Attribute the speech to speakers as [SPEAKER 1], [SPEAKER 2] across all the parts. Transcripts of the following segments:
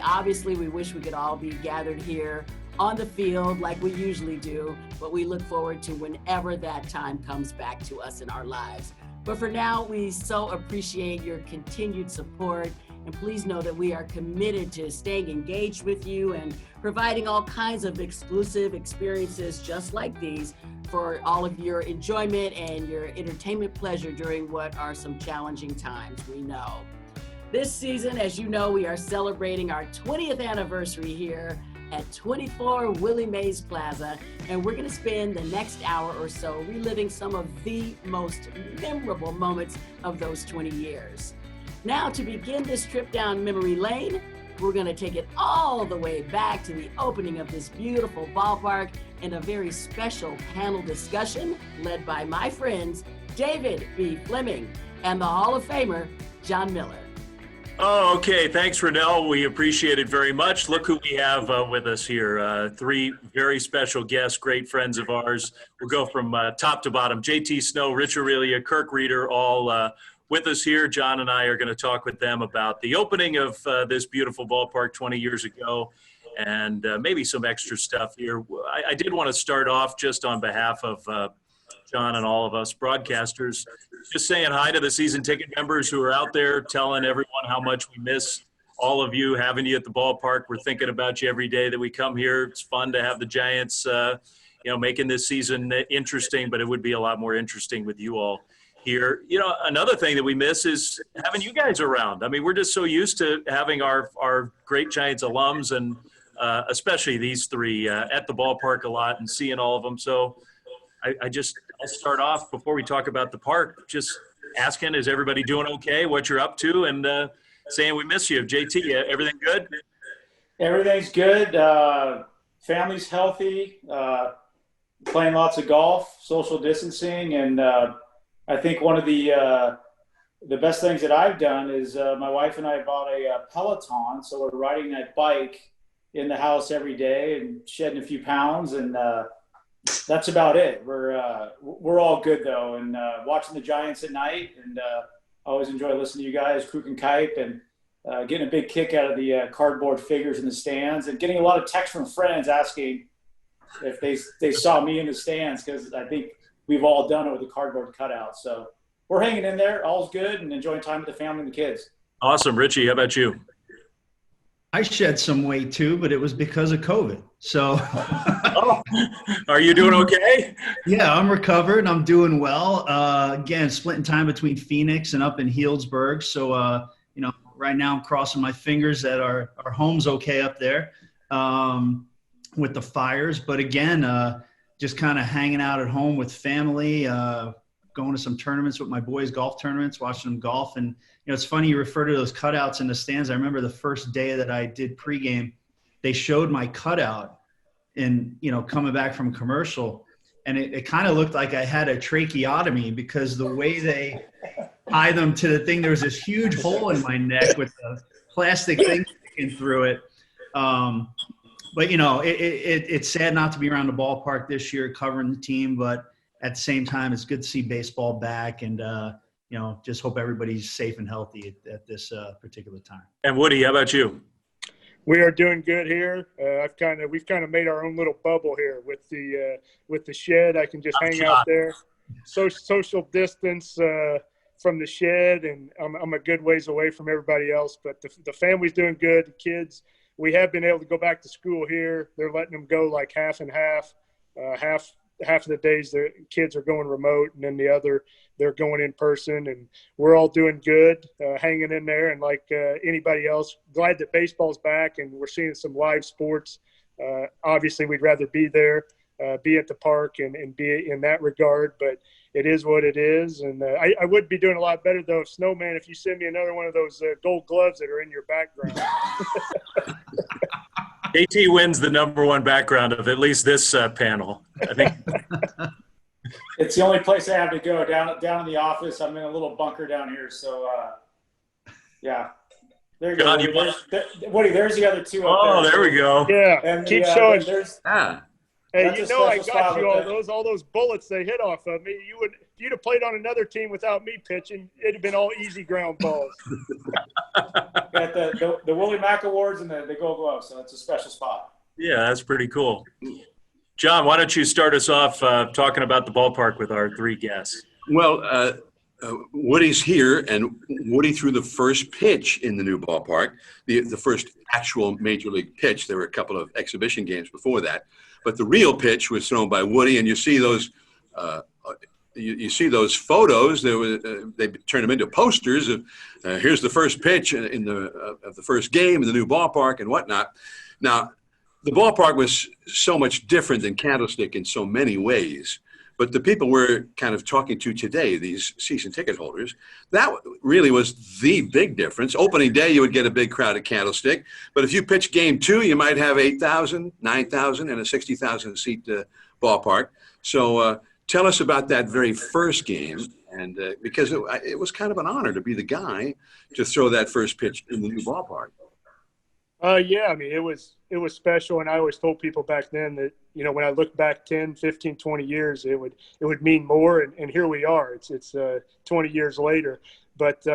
[SPEAKER 1] Obviously, we wish we could all be gathered here on the field like we usually do, but we look forward to whenever that time comes back to us in our lives. But for now, we so appreciate your continued support, and please know that we are committed to staying engaged with you and providing all kinds of exclusive experiences just like these for all of your enjoyment and your entertainment pleasure during what are some challenging times, we know. This season, as you know, we are celebrating our 20th anniversary here at 24 Willie Mays Plaza, and we're going to spend the next hour or so reliving some of the most memorable moments of those 20 years. Now, to begin this trip down memory lane, we're going to take it all the way back to the opening of this beautiful ballpark and a very special panel discussion led by my friends David B. Fleming and the Hall of Famer John Miller.
[SPEAKER 2] Oh, okay. Thanks, Renel. We appreciate it very much. Look who we have with us here. Three very special guests, great friends of ours. We'll go from top to bottom. JT Snow, Rich Aurelia, Kirk Rueter, all with us here. John and I are going to talk with them about the opening of this beautiful ballpark 20 years ago and maybe some extra stuff here. I did want to start off just on behalf of John and all of us broadcasters, just saying hi to the season ticket members who are out there, telling everyone how much we miss all of you, having you at the ballpark. We're thinking about you every day that we come here. It's fun to have the Giants, making this season interesting, but it would be a lot more interesting with you all here. Another thing that we miss is having you guys around. I mean, we're just so used to having our great Giants alums and especially these three at the ballpark a lot and seeing all of them. So I'll start off before we talk about the park, just asking, is everybody doing okay, what you're up to, and saying we miss you. JT, everything good?
[SPEAKER 3] Everything's good. Family's healthy, playing lots of golf, social distancing, and I think one of the best things that I've done is my wife and I bought a Peloton, so we're riding that bike in the house every day and shedding a few pounds, and that's about it. We're all good though, and watching the Giants at night, and I always enjoy listening to you guys, Kruk and Kipe, and getting a big kick out of the cardboard figures in the stands, and getting a lot of texts from friends asking if they saw me in the stands, because I think we've all done it with the cardboard cutout. So we're hanging in there, all's good, and enjoying time with the family and the kids.
[SPEAKER 2] Awesome. Richie, how about you?
[SPEAKER 4] I shed some weight too, but it was because of COVID. So
[SPEAKER 2] are you doing okay?
[SPEAKER 4] Yeah, I'm recovered. I'm doing well. Again, splitting time between Phoenix and up in Healdsburg. So, right now I'm crossing my fingers that our home's okay up there with the fires. But again, just kind of hanging out at home with family, going to some tournaments with my boys, golf tournaments, watching them golf. And, it's funny you refer to those cutouts in the stands. I remember the first day that I did pregame, they showed my cutout in, coming back from commercial. And it kind of looked like I had a tracheotomy because the way they tie them to the thing, there was this huge hole in my neck with the plastic thing sticking through it. But, it's sad not to be around the ballpark this year covering the team, but at the same time, it's good to see baseball back, and, just hope everybody's safe and healthy at this particular time.
[SPEAKER 2] And Woody, how about you?
[SPEAKER 5] We are doing good here. We've kind of made our own little bubble here with the shed. I can just hang out there, social distance from the shed, and I'm a good ways away from everybody else. But the family's doing good. The kids, we have been able to go back to school here. They're letting them go like half and half. Half of the days the kids are going remote, and then the other they're going in person, and we're all doing good, hanging in there. And like anybody else, glad that baseball's back and we're seeing some live sports. Obviously, we'd rather be there, be at the park, and be in that regard. But it is what it is, and I would be doing a lot better though, Snowman, if you send me another one of those gold gloves that are in your background.
[SPEAKER 2] AT wins the number one background of at least this panel, I think.
[SPEAKER 3] It's the only place I have to go down in the office. I'm in a little bunker down here, so yeah. There you
[SPEAKER 2] John,
[SPEAKER 3] go. Woody, there's the other two.
[SPEAKER 2] Oh, there we go.
[SPEAKER 5] Yeah,
[SPEAKER 3] And
[SPEAKER 5] keep showing. Hey,
[SPEAKER 3] That's
[SPEAKER 5] you
[SPEAKER 3] a
[SPEAKER 5] know I
[SPEAKER 3] special
[SPEAKER 5] got
[SPEAKER 3] spot
[SPEAKER 5] you
[SPEAKER 3] with
[SPEAKER 5] all those bullets they hit off of me. If you'd have played on another team without me pitching, it'd have been all easy ground balls.
[SPEAKER 3] Got the Willie Mack Awards and the Gold Glove, so it's a special spot.
[SPEAKER 2] Yeah, that's pretty cool. John, why don't you start us off talking about the ballpark with our three guests?
[SPEAKER 6] Well, Woody's here, and Woody threw the first pitch in the new ballpark, the first actual major league pitch. There were a couple of exhibition games before that, but the real pitch was thrown by Woody, and you see those. You see those photos. They turned them into posters of here's the first pitch of the first game in the new ballpark and whatnot. Now, the ballpark was so much different than Candlestick in so many ways. But the people we're kind of talking to today, these season ticket holders, that really was the big difference. Opening day, you would get a big crowd at Candlestick. But if you pitch game 2, you might have 8,000, 9,000, and a 60,000 seat ballpark. So tell us about that very first game. And because it was kind of an honor to be the guy to throw that first pitch in the new ballpark.
[SPEAKER 5] Yeah, I mean, it was special. And I always told people back then that, you know, when I look back 10, 15, 20 years, it would mean more. And here we are. It's 20 years later. But,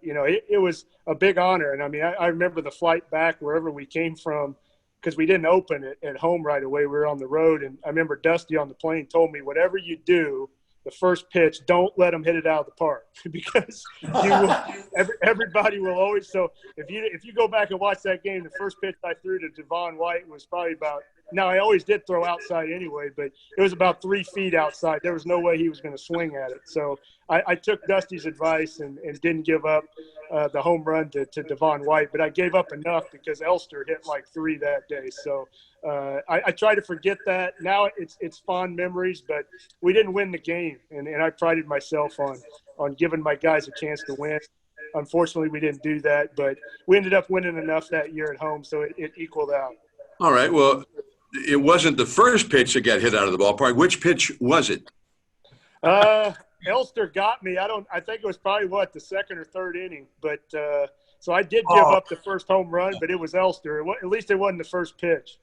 [SPEAKER 5] you know, it was a big honor. And, I mean, I remember the flight back wherever we came from, because we didn't open it at home right away. We were on the road. And I remember Dusty on the plane told me, whatever you do, the first pitch, don't let them hit it out of the park because everybody will always. So if you go back and watch that game, the first pitch I threw to Devon White was probably about. Now I always did throw outside anyway, but it was about 3 feet outside. There was no way he was going to swing at it. So I took Dusty's advice and didn't give up the home run to Devon White, but I gave up enough because Elster hit like 3 that day. So I try to forget that. Now it's fond memories, but we didn't win the game, and I prided myself on giving my guys a chance to win. Unfortunately, we didn't do that, but we ended up winning enough that year at home, so it equaled out.
[SPEAKER 6] All right. Well, it wasn't the first pitch that got hit out of the ballpark. Which pitch was it?
[SPEAKER 5] Elster got me. I think it was probably the second or third inning, but so I did give up the first home run, but it was Elster. At least it wasn't the first pitch.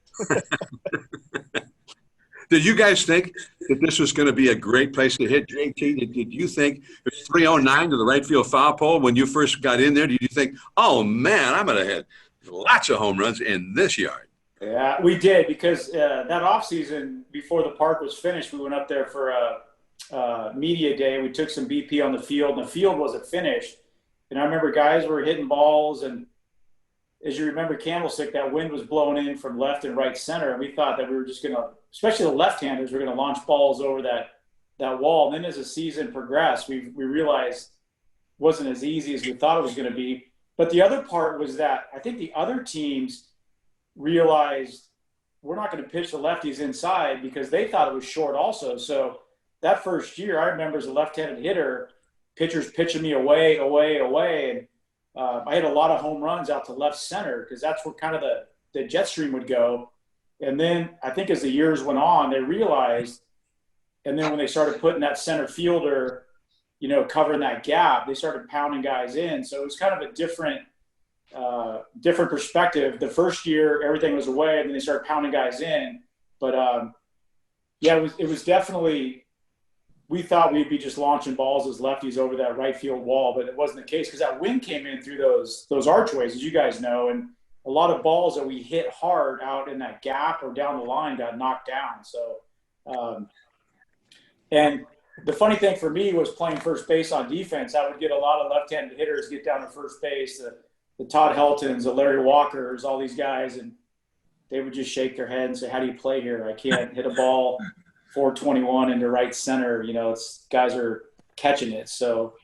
[SPEAKER 6] Did you guys think that this was going to be a great place to hit, JT? Did you think it was 309 to the right field foul pole when you first got in there? Did you think, oh man, I'm going to hit lots of home runs in this yard?
[SPEAKER 3] Yeah, we did because that offseason before the park was finished, we went up there for a media day. We took some BP on the field, and the field wasn't finished. And I remember guys were hitting balls, and as you remember, Candlestick, that wind was blowing in from left and right center, and we thought that we were just going to, especially the left-handers, were going to launch balls over that wall. And then as the season progressed, we realized it wasn't as easy as we thought it was going to be. But the other part was that I think the other teams realized we're not going to pitch the lefties inside because they thought it was short also. So that first year, I remember as a left-handed hitter, pitchers pitching me away. And I had a lot of home runs out to left center because that's where kind of the jet stream would go. And then I think as the years went on, they realized, and then when they started putting that center fielder, you know, covering that gap, they started pounding guys in. So it was kind of a different perspective. The first year, everything was away, and then they started pounding guys in. But yeah, it was definitely. We thought we'd be just launching balls as lefties over that right field wall, but it wasn't the case because that wind came in through those archways, as you guys know, and a lot of balls that we hit hard out in that gap or down the line got knocked down. So, and the funny thing for me was playing first base on defense. I would get a lot of left-handed hitters get down to first base. The Todd Heltons, the Larry Walkers, all these guys, and they would just shake their head and say, how do you play here? I can't hit a ball 421 into right center. You know, guys are catching it. So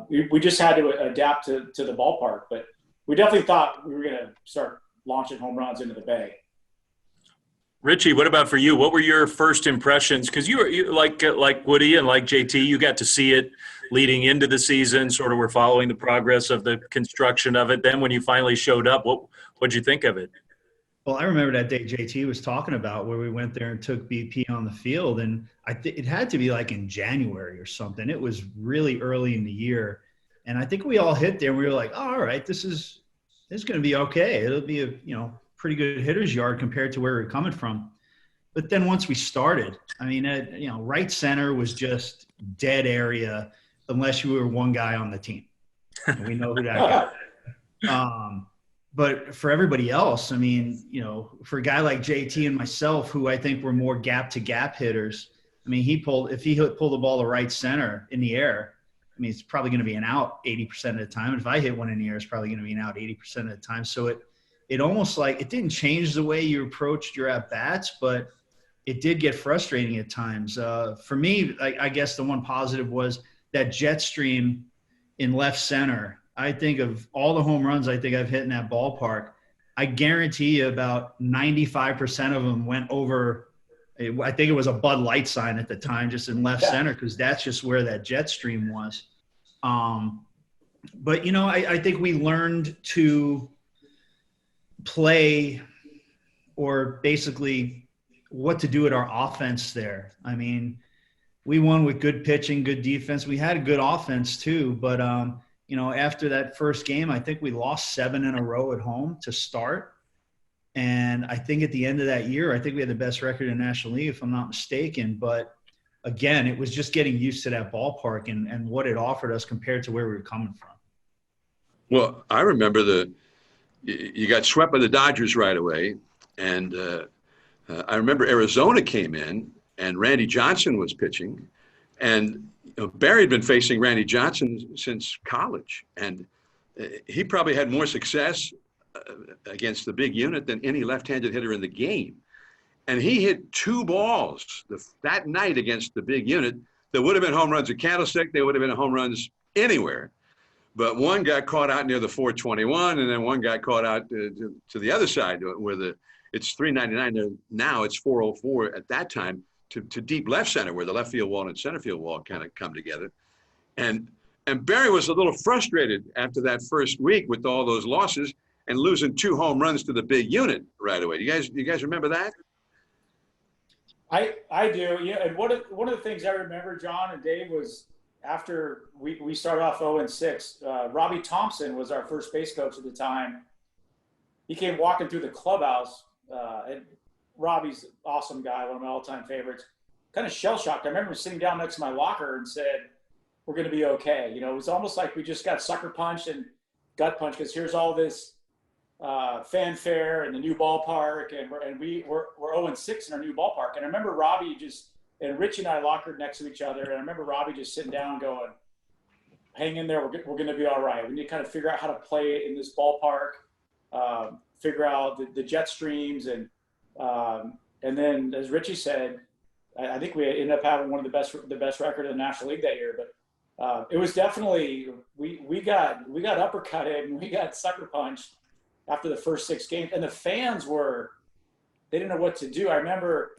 [SPEAKER 3] we just had to adapt to the ballpark. But we definitely thought we were going to start launching home runs into the bay.
[SPEAKER 2] Richie, what about for you? What were your first impressions? Because you like Woody and like JT, you got to see it leading into the season, sort of were following the progress of the construction of it. Then when you finally showed up, what'd you think of it?
[SPEAKER 4] Well, I remember that day JT was talking about where we went there and took BP on the field, and it had to be like in January or something. It was really early in the year, and I think we all hit there and we were like, oh, all right, this is going to be okay. It'll be a pretty good hitter's yard compared to where we're coming from. But then once we started, I mean, right center was just dead area unless you were one guy on the team. And we know who that guy. But for everybody else, I mean, for a guy like JT and myself, who I think were more gap-to-gap hitters, I mean, if he pulled the ball to right center in the air, I mean, it's probably going to be an out 80% of the time. And if I hit one in the air, it's probably going to be an out 80% of the time. So it almost like it didn't change the way you approached your at-bats, but it did get frustrating at times. For me, I guess the one positive was that jet stream in left center. I think of all the home runs I think I've hit in that ballpark, I guarantee you about 95% of them went over. I think it was a Bud Light sign at the time, just in left center, because that's just where that jet stream was. But, I think we learned to play, or basically what to do at our offense there. I mean, we won with good pitching, good defense. We had a good offense too, but after that first game, I think we lost 7 in a row at home to start. And I think at the end of that year, I think we had the best record in the National League, if I'm not mistaken. But again, it was just getting used to that ballpark and what it offered us compared to where we were coming from.
[SPEAKER 6] Well, I remember you got swept by the Dodgers right away. And I remember Arizona came in and Randy Johnson was pitching. And Barry had been facing Randy Johnson since college, and he probably had more success against the big unit than any left-handed hitter in the game. And he hit 2 balls that night against the big unit that would have been home runs at Candlestick. They would have been home runs anywhere. But one got caught out near the 421, and then one got caught out to the other side where it's 399 now. It's 404 at that time. To deep left center, where the left field wall and center field wall kind of come together. And Barry was a little frustrated after that first week with all those losses and losing 2 home runs to the big unit right away. You guys remember that?
[SPEAKER 3] I do. Yeah. And one of the things I remember, John and Dave, was after we started off 0-6, Robbie Thompson was our first base coach at the time. He came walking through the clubhouse, and Robbie's an awesome guy, one of my all-time favorites. Kind of shell-shocked. I remember sitting down next to my locker and said, "We're going to be okay." It was almost like we just got sucker punched and gut punched, because here's all this fanfare and the new ballpark, and we're 0-6 in our new ballpark. And I remember Robbie and Richie and I lockered next to each other, and I remember Robbie just sitting down going, "Hang in there. We're going to be all right. We need to kind of figure out how to play in this ballpark, figure out the jet streams." And then, as Richie said, I think we ended up having one of the best record in the National League that year. But it was definitely we got uppercutted and we got sucker punched after the first 6 games, and the fans they didn't know what to do. I remember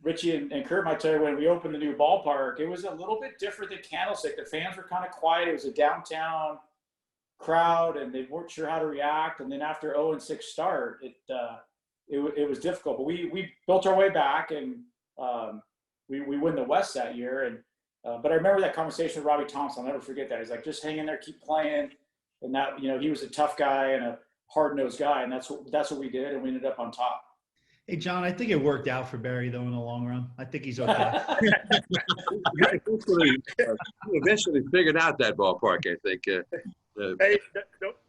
[SPEAKER 3] Richie and Kurt might tell you, when we opened the new ballpark, it was a little bit different than Candlestick. The fans were kind of quiet. It was a downtown crowd, and they weren't sure how to react. And then after 0-6 start, it was difficult, but we built our way back, and we win the West that year. And but I remember that conversation with Robbie Thompson. I'll never forget that. He's like, "Just hang in there, keep playing." And that, he was a tough guy and a hard-nosed guy, and that's what we did, and we ended up on top.
[SPEAKER 4] Hey, John, I think it worked out for Barry, though, in the long run. I think he's okay.
[SPEAKER 6] Eventually figured out that ballpark, I think.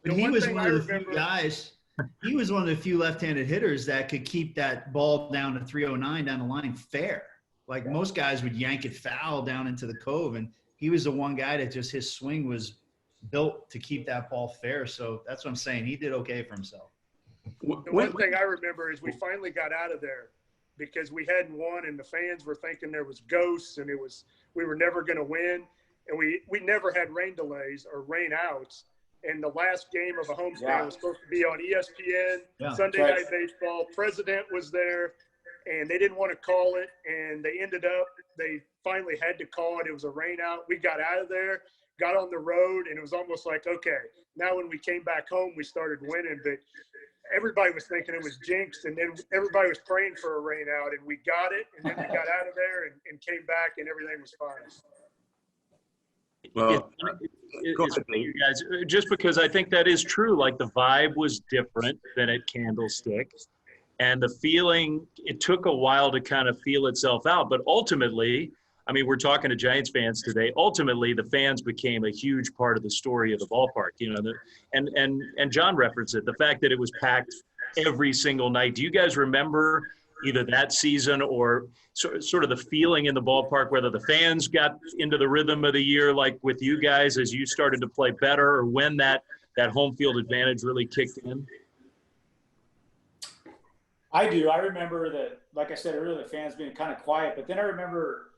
[SPEAKER 4] He was one of the few guys. He was one of the few left-handed hitters that could keep that ball down to 309 down the line fair. Like most guys would yank it foul down into the cove, and he was the one guy that just his swing was built to keep that ball fair. So that's what I'm saying. He did okay for himself.
[SPEAKER 5] The one thing I remember is we finally got out of there because we hadn't won, and the fans were thinking there was ghosts and we were never going to win. And we never had rain delays or rain outs. And the last game of a homestand was supposed to be on ESPN, Sunday Night Baseball. President was there, and they didn't want to call it. And they finally had to call it. It was a rain out. We got out of there, got on the road, and it was almost like, okay, now when we came back home, we started winning. But everybody was thinking it was jinxed, and then everybody was praying for a rain out, and we got it, and then we got out of there and came back, and everything was fine.
[SPEAKER 6] Well,
[SPEAKER 2] it's funny, you guys, just because I think that is true. Like the vibe was different than at Candlestick. And the feeling, it took a while to kind of feel itself out. But ultimately, I mean, we're talking to Giants fans today. Ultimately, the fans became a huge part of the story of the ballpark. You know, and John referenced it, the fact that it was packed every single night. Do you guys remember either that season or sort of the feeling in the ballpark, whether the fans got into the rhythm of the year, like with you guys as you started to play better, or when that home field advantage really kicked in?
[SPEAKER 3] I do. I remember that, like I said earlier, the fans being kind of quiet, but then I remember,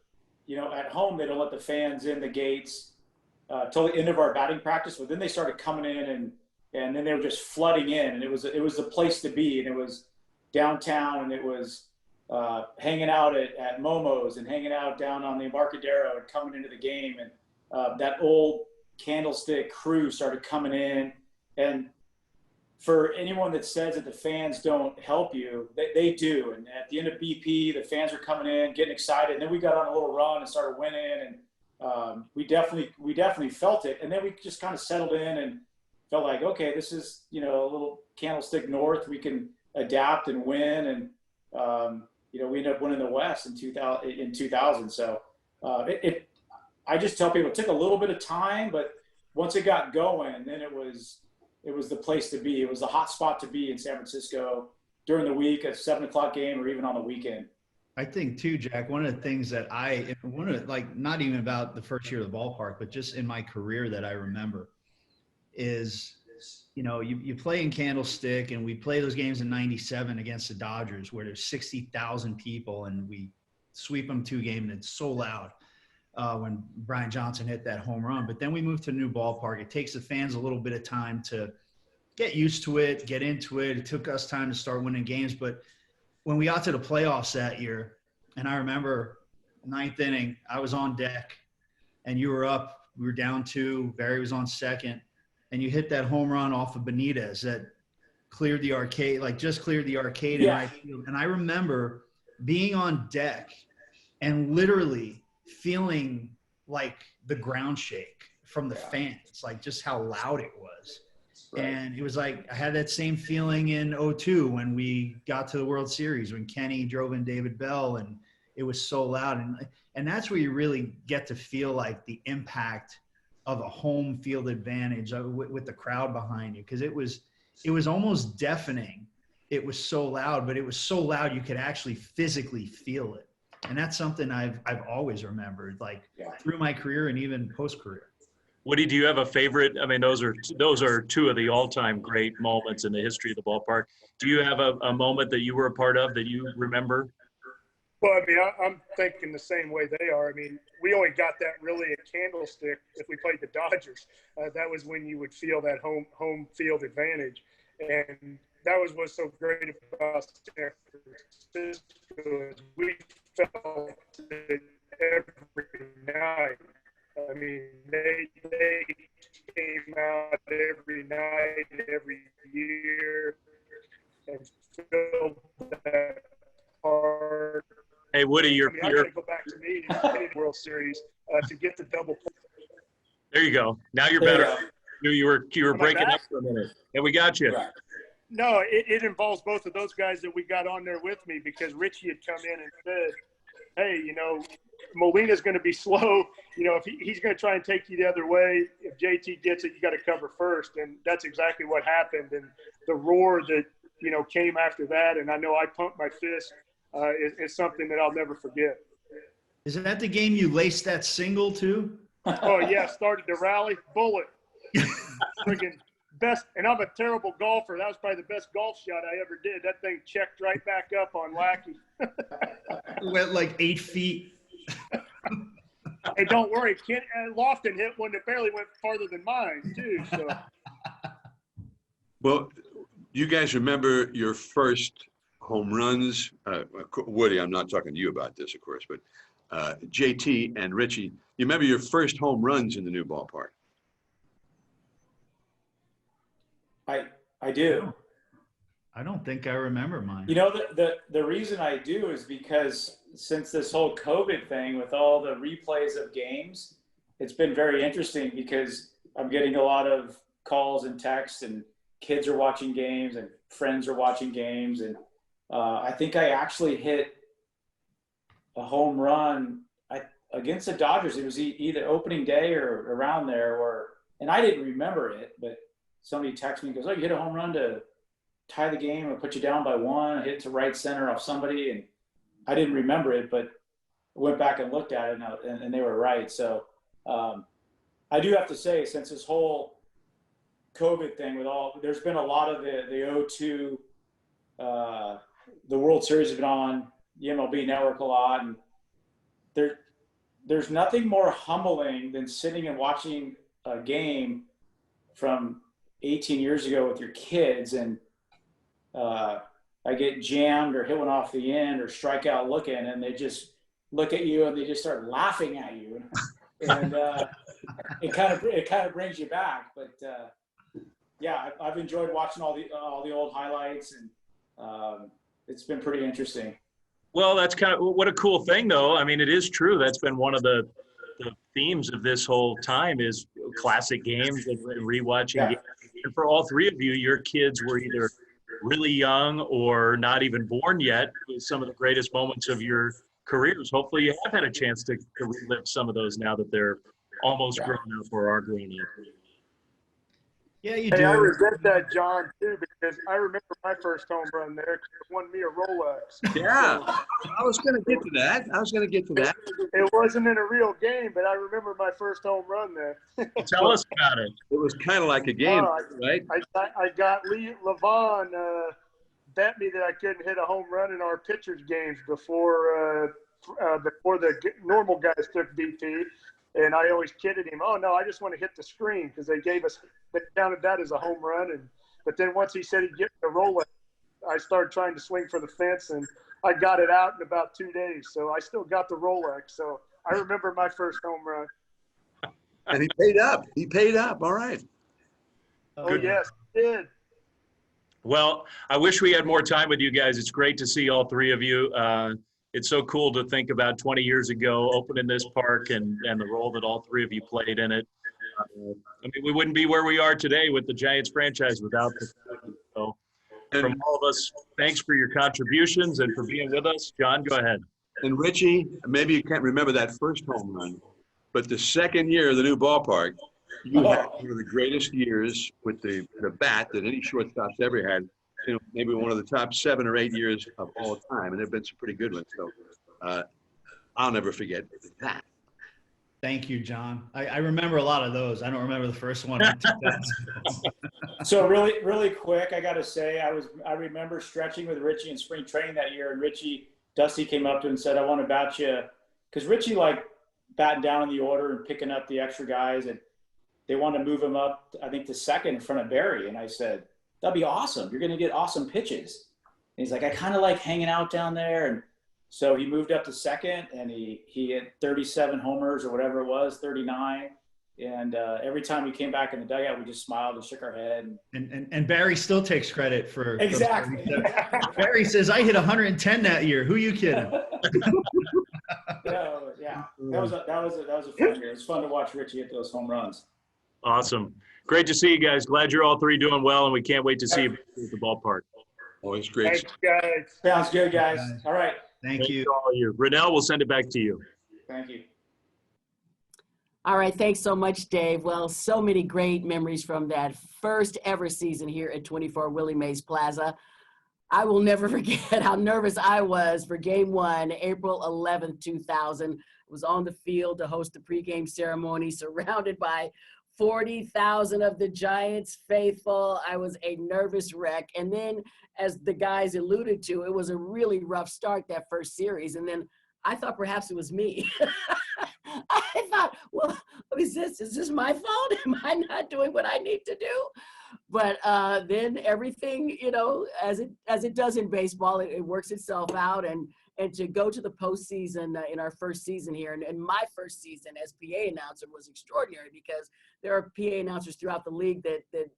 [SPEAKER 3] you know, at home, they don't let the fans in the gates till the end of our batting practice, but then they started coming in and then they were just flooding in, and it was the place to be, and it was downtown, and it was hanging out at Momo's and hanging out down on the Embarcadero and coming into the game, and that old Candlestick crew started coming in. And for anyone that says that the fans don't help you, they do. And at the end of BP, the fans were coming in, getting excited. And then we got on a little run and started winning. And we definitely felt it. And then we just kind of settled in and felt like, okay, this is, you know, a little Candlestick North. We can adapt and win. And, you know, we ended up winning the West in 2000. So I just tell people it took a little bit of time, but once it got going, then it was the place to be. It was the hot spot to be in San Francisco during the week, a 7:00 game, or even on the weekend.
[SPEAKER 4] I think too, Jack, one of the things that not even about the first year of the ballpark, but just in my career that I remember is, you know, you play in Candlestick, and we play those games in '97 against the Dodgers where there's 60,000 people, and we sweep them 2-game, and it's so loud. When Brian Johnson hit that home run. But then we moved to a new ballpark. It takes the fans a little bit of time to get used to it, get into it. It took us time to start winning games. But when we got to the playoffs that year, and I remember 9th inning, I was on deck, and you were up. We were down 2. Barry was on second, and you hit that home run off of Benitez that cleared the arcade, just cleared the arcade.
[SPEAKER 3] Yeah.
[SPEAKER 4] And I remember being on deck and literally feeling like the ground shake from the fans, like just how loud it was. Right. And it was like I had that same feeling in '02 when we got to the World Series, when Kenny drove in David Bell, and it was so loud. And that's where you really get to feel like the impact of a home field advantage with the crowd behind you, because it was almost deafening. It was so loud, but it was so loud you could actually physically feel it. And that's something I've always remembered, through my career and even post-career.
[SPEAKER 2] Woody, do you have a favorite? I mean, those are two of the all-time great moments in the history of the ballpark. Do you have a moment that you were a part of that you remember?
[SPEAKER 5] Well, I mean, I'm thinking the same way they are. I mean, we only got that really at Candlestick if we played the Dodgers. That was when you would feel that home field advantage. And that was what's so great about San Francisco is we felt it every night. I mean, they came out every night, every year, and filled that park.
[SPEAKER 2] Hey, Woody,
[SPEAKER 5] I got to go back to me in the World Series to get the double.
[SPEAKER 2] There you go. Now you're better. You were breaking up for a minute. Yeah, we got you.
[SPEAKER 3] Right.
[SPEAKER 5] No, it involves both of those guys that we got on there with me, because Richie had come in and said, hey, you know, Molina's going to be slow. You know, if he's going to try and take you the other way, if JT gets it, you got to cover first. And that's exactly what happened. And the roar that, you know, came after that, and I know I pumped my fist, is something that I'll never forget.
[SPEAKER 4] Isn't that the game you laced that single to?
[SPEAKER 5] Oh, yeah, started to rally. Bullet. Friggin' best, and I'm a terrible golfer. That was probably the best golf shot I ever did. That thing checked right back up on Lackey.
[SPEAKER 4] Went like 8 feet.
[SPEAKER 5] Hey, don't worry. Lofton hit one that barely went farther than mine, too. So.
[SPEAKER 6] Well, you guys remember your first home runs? Woody, I'm not talking to you about this, of course, but JT and Richie, you remember your first home runs in the new ballpark?
[SPEAKER 3] I do.
[SPEAKER 4] I don't think I remember mine.
[SPEAKER 3] You know, the reason I do is because since this whole COVID thing with all the replays of games, it's been very interesting because I'm getting a lot of calls and texts, and kids are watching games and friends are watching games. And I think I actually hit a home run against the Dodgers. It was either opening day or around there, and I didn't remember it, but somebody texted me and goes, "Oh, you hit a home run to tie the game or put you down by one." I hit it to right center off somebody, and I didn't remember it, but I went back and looked at it, and they were right. So I do have to say, since this whole COVID thing there's been a lot of the 02, the World Series has been on the MLB Network a lot, and there's nothing more humbling than sitting and watching a game from 18 years ago with your kids, and I get jammed or hit one off the end or strike out looking, and they just look at you and they just start laughing at you, and it kind of brings you back. But yeah, I've enjoyed watching all the old highlights, and it's been pretty interesting.
[SPEAKER 2] Well, that's kind of what a cool thing, though. I mean, it is true. That's been one of the themes of this whole time is classic games and rewatching games. And for all three of you, your kids were either really young or not even born yet. With some of the greatest moments of your careers. Hopefully, you have had a chance to relive some of those now that they're almost grown up or are grown up.
[SPEAKER 4] Yeah, you do.
[SPEAKER 5] I regret that, John, too, because I remember my first home run there because it won me a Rolex.
[SPEAKER 6] Yeah, I was going to get to that.
[SPEAKER 5] It wasn't in a real game, but I remember my first home run there.
[SPEAKER 2] Tell us about it.
[SPEAKER 6] It was kind of like a game, right?
[SPEAKER 5] I got Levon bet me that I couldn't hit a home run in our pitchers' games before the normal guys took BP. And I always kidded him, "Oh, no, I just want to hit the screen," because they counted that as a home run. But then once he said he'd get the Rolex, I started trying to swing for the fence, and I got it out in about 2 days. So I still got the Rolex. So I remember my first home run.
[SPEAKER 6] And he paid up. All right.
[SPEAKER 5] Oh, yes, he did.
[SPEAKER 2] Well, I wish we had more time with you guys. It's great to see all three of you. It's so cool to think about 20 years ago opening this park and the role that all three of you played in it. I mean, we wouldn't be where we are today with the Giants franchise without this. So from all of us, thanks for your contributions and for being with us. John, go ahead.
[SPEAKER 6] And Richie, maybe you can't remember that first home run, but the second year of the new ballpark, you had one of the greatest years with the bat that any shortstop's ever had. You know, maybe one of the top 7 or 8 years of all time, and there have been some pretty good ones. So I'll never forget that.
[SPEAKER 4] Thank you, John. I remember a lot of those. I don't remember the first one.
[SPEAKER 3] So really quick, I got to say, I remember stretching with Richie in spring training that year, and Dusty came up to him and said, "I want to bat you," because Richie liked batting down in the order and picking up the extra guys, and they wanted to move him up, I think, to second in front of Barry, and I said, "That'd be awesome. You're going to get awesome pitches." And he's like, "I kind of like hanging out down there." And so he moved up to second, and he hit 37 homers or whatever it was, 39. And every time he came back in the dugout, we just smiled and shook our head.
[SPEAKER 4] And Barry still takes credit for
[SPEAKER 3] exactly.
[SPEAKER 4] Barry says, "I hit 110 that year. Who are you kidding?"
[SPEAKER 3] Yeah, that was a fun year. It's fun to watch Richie hit those home runs.
[SPEAKER 2] Awesome. Great to see you guys. Glad you're all three doing well, and we can't wait to see you at the ballpark.
[SPEAKER 6] Always great.
[SPEAKER 5] Thanks, guys.
[SPEAKER 3] Sounds good, guys. All right.
[SPEAKER 4] Thank you.
[SPEAKER 2] To all of you. Renel, we'll send it back to you.
[SPEAKER 3] Thank you.
[SPEAKER 1] All right, thanks so much, Dave. Well, so many great memories from that first ever season here at 24 Willie Mays Plaza. I will never forget how nervous I was for game one, April 11th, 2000. I was on the field to host the pregame ceremony, surrounded by 40,000 of the Giants faithful. I was a nervous wreck. And then, as the guys alluded to, it was a really rough start that first series. And then I thought perhaps it was me. I thought, well, is this my fault? Am I not doing what I need to do? But then everything, as it does in baseball, it works itself out. And to go to the postseason in our first season here, and my first season as PA announcer was extraordinary, because there are PA announcers throughout the league that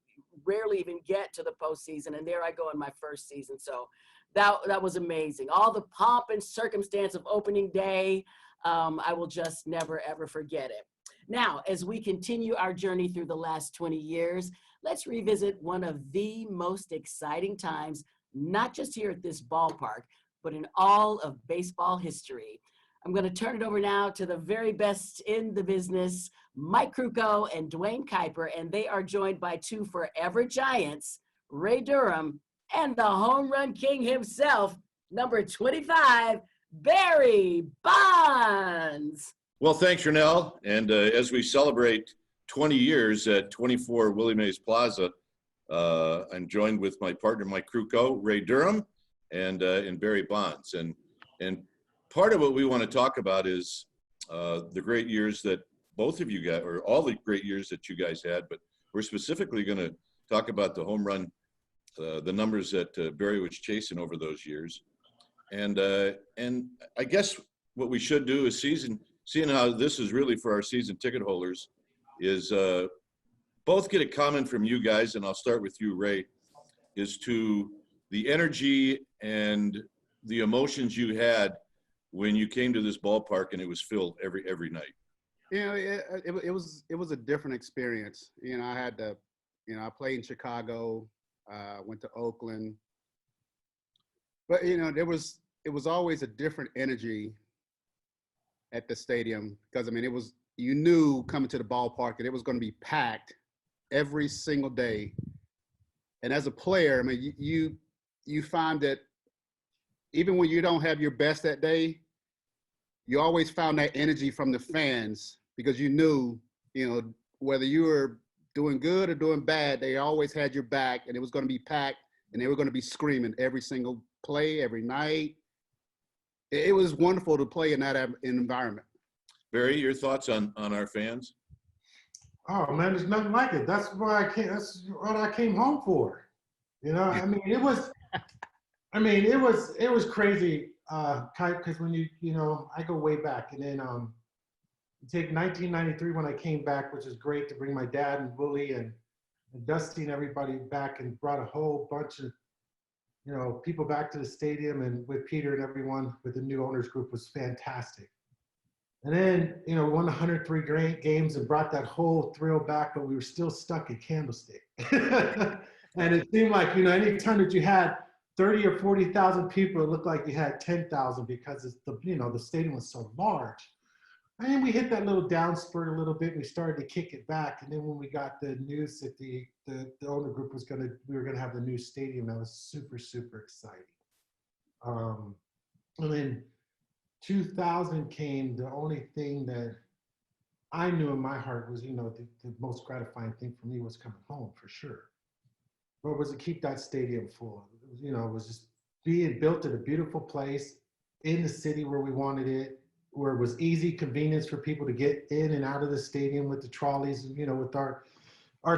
[SPEAKER 1] rarely even get to the postseason, and there I go in my first season. So that was amazing. All the pomp and circumstance of opening day, I will just never, ever forget it. Now, as we continue our journey through the last 20 years, let's revisit one of the most exciting times not just here at this ballpark, but in all of baseball history. I'm going to turn it over now to the very best in the business, Mike Krukow and Dwayne Kuiper, and they are joined by two forever Giants, Ray Durham, and the home run king himself, number 25, Barry Bonds.
[SPEAKER 7] Well, thanks, Renel. And as we celebrate 20 years at 24 Willie Mays Plaza, I'm joined with my partner, Mike Krukow, Ray Durham, and Barry Bonds. And part of what we want to talk about is the great years that both of you got, or all the great years that you guys had. But we're specifically going to talk about the home run, the numbers that Barry was chasing over those years. And I guess what we should do is seeing how this is really for our season ticket holders is both get a comment from you guys, and I'll start with you, Ray, is to the energy and the emotions you had when you came to this ballpark and it was filled every night.
[SPEAKER 8] You know, it was a different experience. You know, I played in Chicago, went to Oakland, but you know, it was always a different energy at the stadium because I mean, you knew coming to the ballpark that it was going to be packed every single day. And as a player, I mean, you find that even when you don't have your best that day, you always found that energy from the fans because you knew, you know, whether you were doing good or doing bad, they always had your back and it was going to be packed and they were going to be screaming every single play, every night. It was wonderful to play in that environment.
[SPEAKER 7] Barry, your thoughts on our fans?
[SPEAKER 9] Oh man, there's nothing like it. That's why I came. That's what I came home for. You know, I mean, it was crazy. Because when you know, I go way back, and then you take 1993 when I came back, which is great to bring my dad and Willie and Dusty and everybody back, and brought a whole bunch of, you know, people back to the stadium, and with Peter and everyone with the new owners group was fantastic. And then, you know, we won 103 great games and brought that whole thrill back, but we were still stuck at Candlestick. And it seemed like, you know, any time that you had 30 or 40,000 people, it looked like you had 10,000 because the stadium was so large. And then we hit that little down spurt a little bit. We started to kick it back. And then when we got the news that the owner group we were gonna have the new stadium, that was super, super exciting. And then 2000 came, the only thing that I knew in my heart was, you know, the most gratifying thing for me was coming home for sure. But it was to keep that stadium full. It was just being built at a beautiful place in the city where we wanted it, where it was easy convenience for people to get in and out of the stadium with the trolleys, you know, with our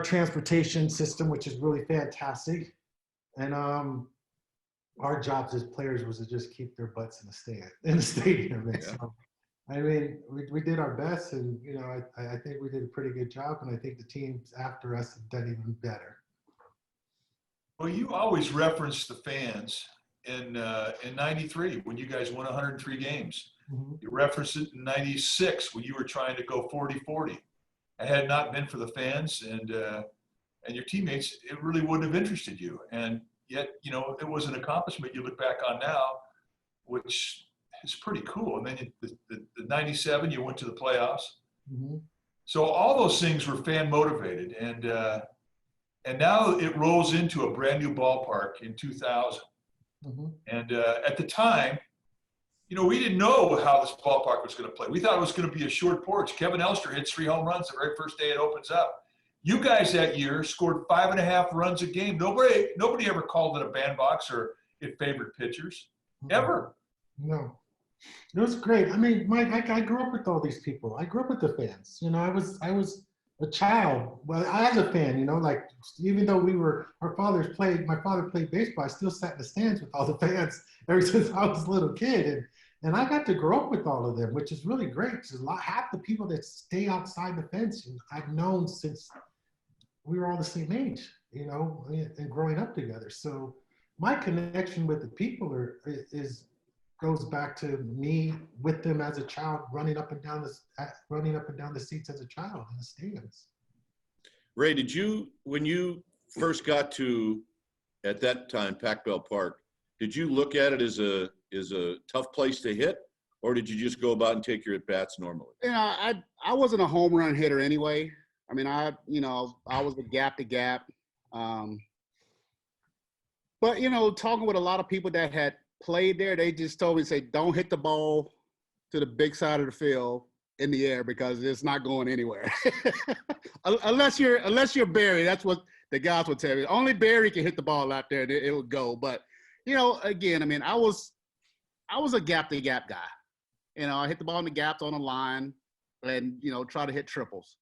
[SPEAKER 9] transportation system, which is really fantastic. And our jobs as players was to just keep their butts in the stadium. And
[SPEAKER 7] Yeah.
[SPEAKER 9] so, I mean, we did our best, and you know, I think we did a pretty good job, and I think the teams after us have done even better.
[SPEAKER 10] Well, you always reference the fans in '93 when you guys won 103 games.
[SPEAKER 9] Mm-hmm.
[SPEAKER 10] You referenced it in '96 when you were trying to go 40-40. It had not been for the fans and your teammates, it really wouldn't have interested you. And yet, you know, it was an accomplishment you look back on now, which is pretty cool. And then the '97, you went to the playoffs.
[SPEAKER 9] Mm-hmm.
[SPEAKER 10] So all those things were fan motivated, and now it rolls into a brand new ballpark in 2000.
[SPEAKER 9] Mm-hmm.
[SPEAKER 10] And at the time, you know, we didn't know how this ballpark was going to play. We thought it was going to be a short porch. Kevin Elster hits 3 home runs the very first day it opens up. You guys that year scored 5.5 runs a game. Nobody ever called it a bandbox or it favored pitchers, ever.
[SPEAKER 9] No, it was great. I mean, Mike, I grew up with all these people. I grew up with the fans. You know, I was a child. Well, as a fan, you know, like even though my father played baseball, I still sat in the stands with all the fans ever since I was a little kid. And I got to grow up with all of them, which is really great. Because half the people that stay outside the fence, I've known since we were all the same age, you know, and growing up together. So my connection with the people goes back to me with them as a child, running up and down the seats as a child in the stands.
[SPEAKER 7] Ray, when you first got to at that time, Pac Ballpark, did you look at it as a tough place to hit, or did you just go about and take your at bats normally?
[SPEAKER 8] You know, I wasn't a home run hitter anyway. I mean, I was a gap to gap. But, talking with a lot of people that had played there, they just told me, say, don't hit the ball to the big side of the field in the air because it's not going anywhere. unless you're Barry, that's what the guys would tell me. Only Barry can hit the ball out there and it would go. But, again, I mean, I was a gap to gap guy. I hit the ball in the gaps on the line and, try to hit triples.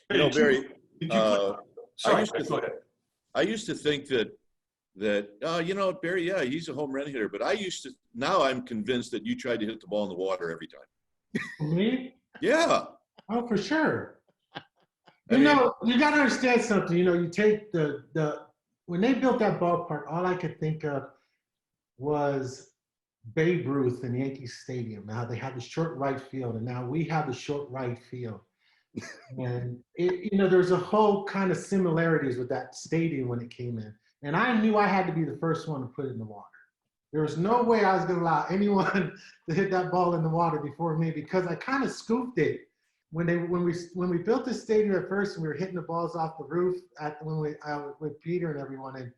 [SPEAKER 7] Barry,
[SPEAKER 10] Sorry, go ahead.
[SPEAKER 7] I used to think that Barry, yeah, he's a home run hitter, but now I'm convinced that you tried to hit the ball in the water every time.
[SPEAKER 9] Me?
[SPEAKER 7] Yeah.
[SPEAKER 9] Oh, for sure.
[SPEAKER 7] I
[SPEAKER 9] You
[SPEAKER 7] mean-
[SPEAKER 9] got to understand something. You take when they built that ballpark, all I could think of was Babe Ruth in Yankee Stadium. Now they have the short right field, and now we have the short right field. And there's a whole kind of similarities with that stadium when it came in. And I knew I had to be the first one to put it in the water. There was no way I was going to allow anyone to hit that ball in the water before me because I kind of scooped it when we built the stadium at first. And we were hitting the balls off the roof with Peter and everyone, and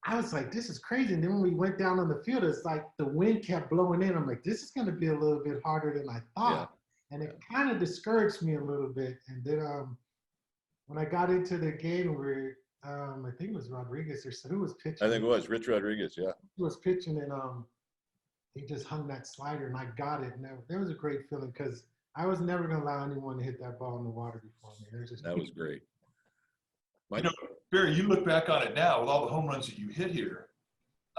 [SPEAKER 9] I was like, this is crazy. And then when we went down on the field, it's like the wind kept blowing in. I'm like, this is going to be a little bit harder than I thought.
[SPEAKER 7] Yeah.
[SPEAKER 9] And it kind of discouraged me a little bit. And then when I got into the game, I think it was Rodriguez or who was pitching.
[SPEAKER 7] I think it was Rich Rodriguez, yeah.
[SPEAKER 9] He was pitching, and he just hung that slider, and I got it. And that was a great feeling because I was never going to allow anyone to hit that ball in the water before me.
[SPEAKER 7] That was great.
[SPEAKER 10] Barry, you look back on it now with all the home runs that you hit here.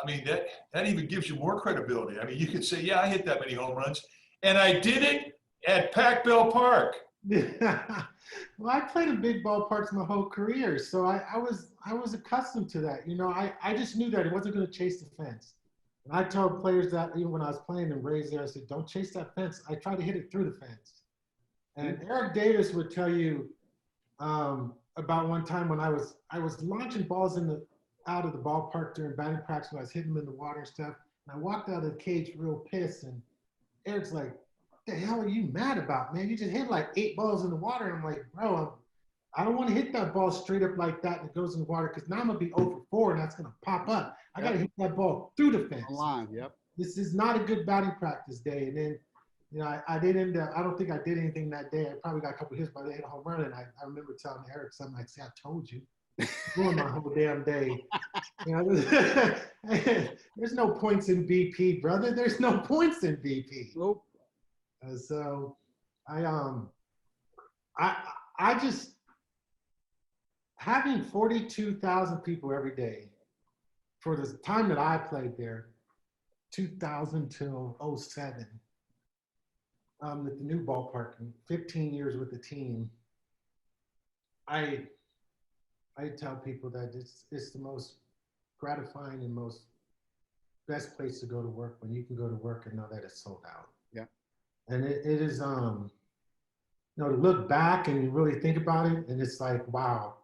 [SPEAKER 10] I mean, that even gives you more credibility. I mean, you could say, yeah, I hit that many home runs, and I did it at Pac Ballpark.
[SPEAKER 9] Well, I played in big ballparks my whole career, so I was accustomed to that. I just knew that it wasn't going to chase the fence. And I told players that even when I was playing in Rays there, I said, don't chase that fence. I tried to hit it through the fence. And Eric Davis would tell you about one time when I was launching balls out of the ballpark during batting practice when I was hitting them in the water and stuff. And I walked out of the cage real pissed, and Eric's like, what the hell are you mad about, man? You just hit like 8 balls in the water. And I'm like, bro, I don't want to hit that ball straight up like that and it goes in the water because now I'm going to be 0 for 4 and that's going to pop up. I got to hit that ball through the fence.
[SPEAKER 8] Line, yep.
[SPEAKER 9] This is not a good batting practice day. And then, I don't think I did anything that day. I probably got a couple hits, but I hit a home run. And I remember telling Eric something like, see, I told you. Ruined my whole damn day. There's no points in BP, brother. There's no points in BP.
[SPEAKER 8] Nope.
[SPEAKER 9] So I just having 42,000 people every day for the time that I played there, 2000 till 07, at the new ballpark, and 15 years with the team. I tell people that it's the most gratifying and best place to go to work when you can go to work and know that it's sold out.
[SPEAKER 8] Yeah.
[SPEAKER 9] And it is, to look back and you really think about it, and it's like, wow.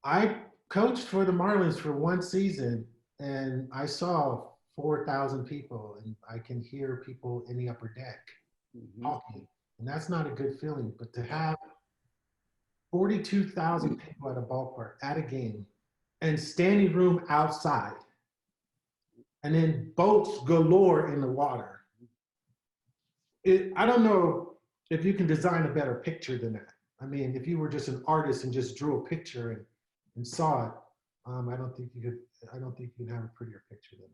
[SPEAKER 9] I coached for the Marlins for one season, and I saw 4,000 people, and I can hear people in the upper deck talking, and that's not a good feeling. But to have 42,000 people at a ballpark, at a game, and standing room outside, and then boats galore in the water. I don't know if you can design a better picture than that. I mean, if you were just an artist and just drew a picture and saw it, I don't think you could have a prettier picture than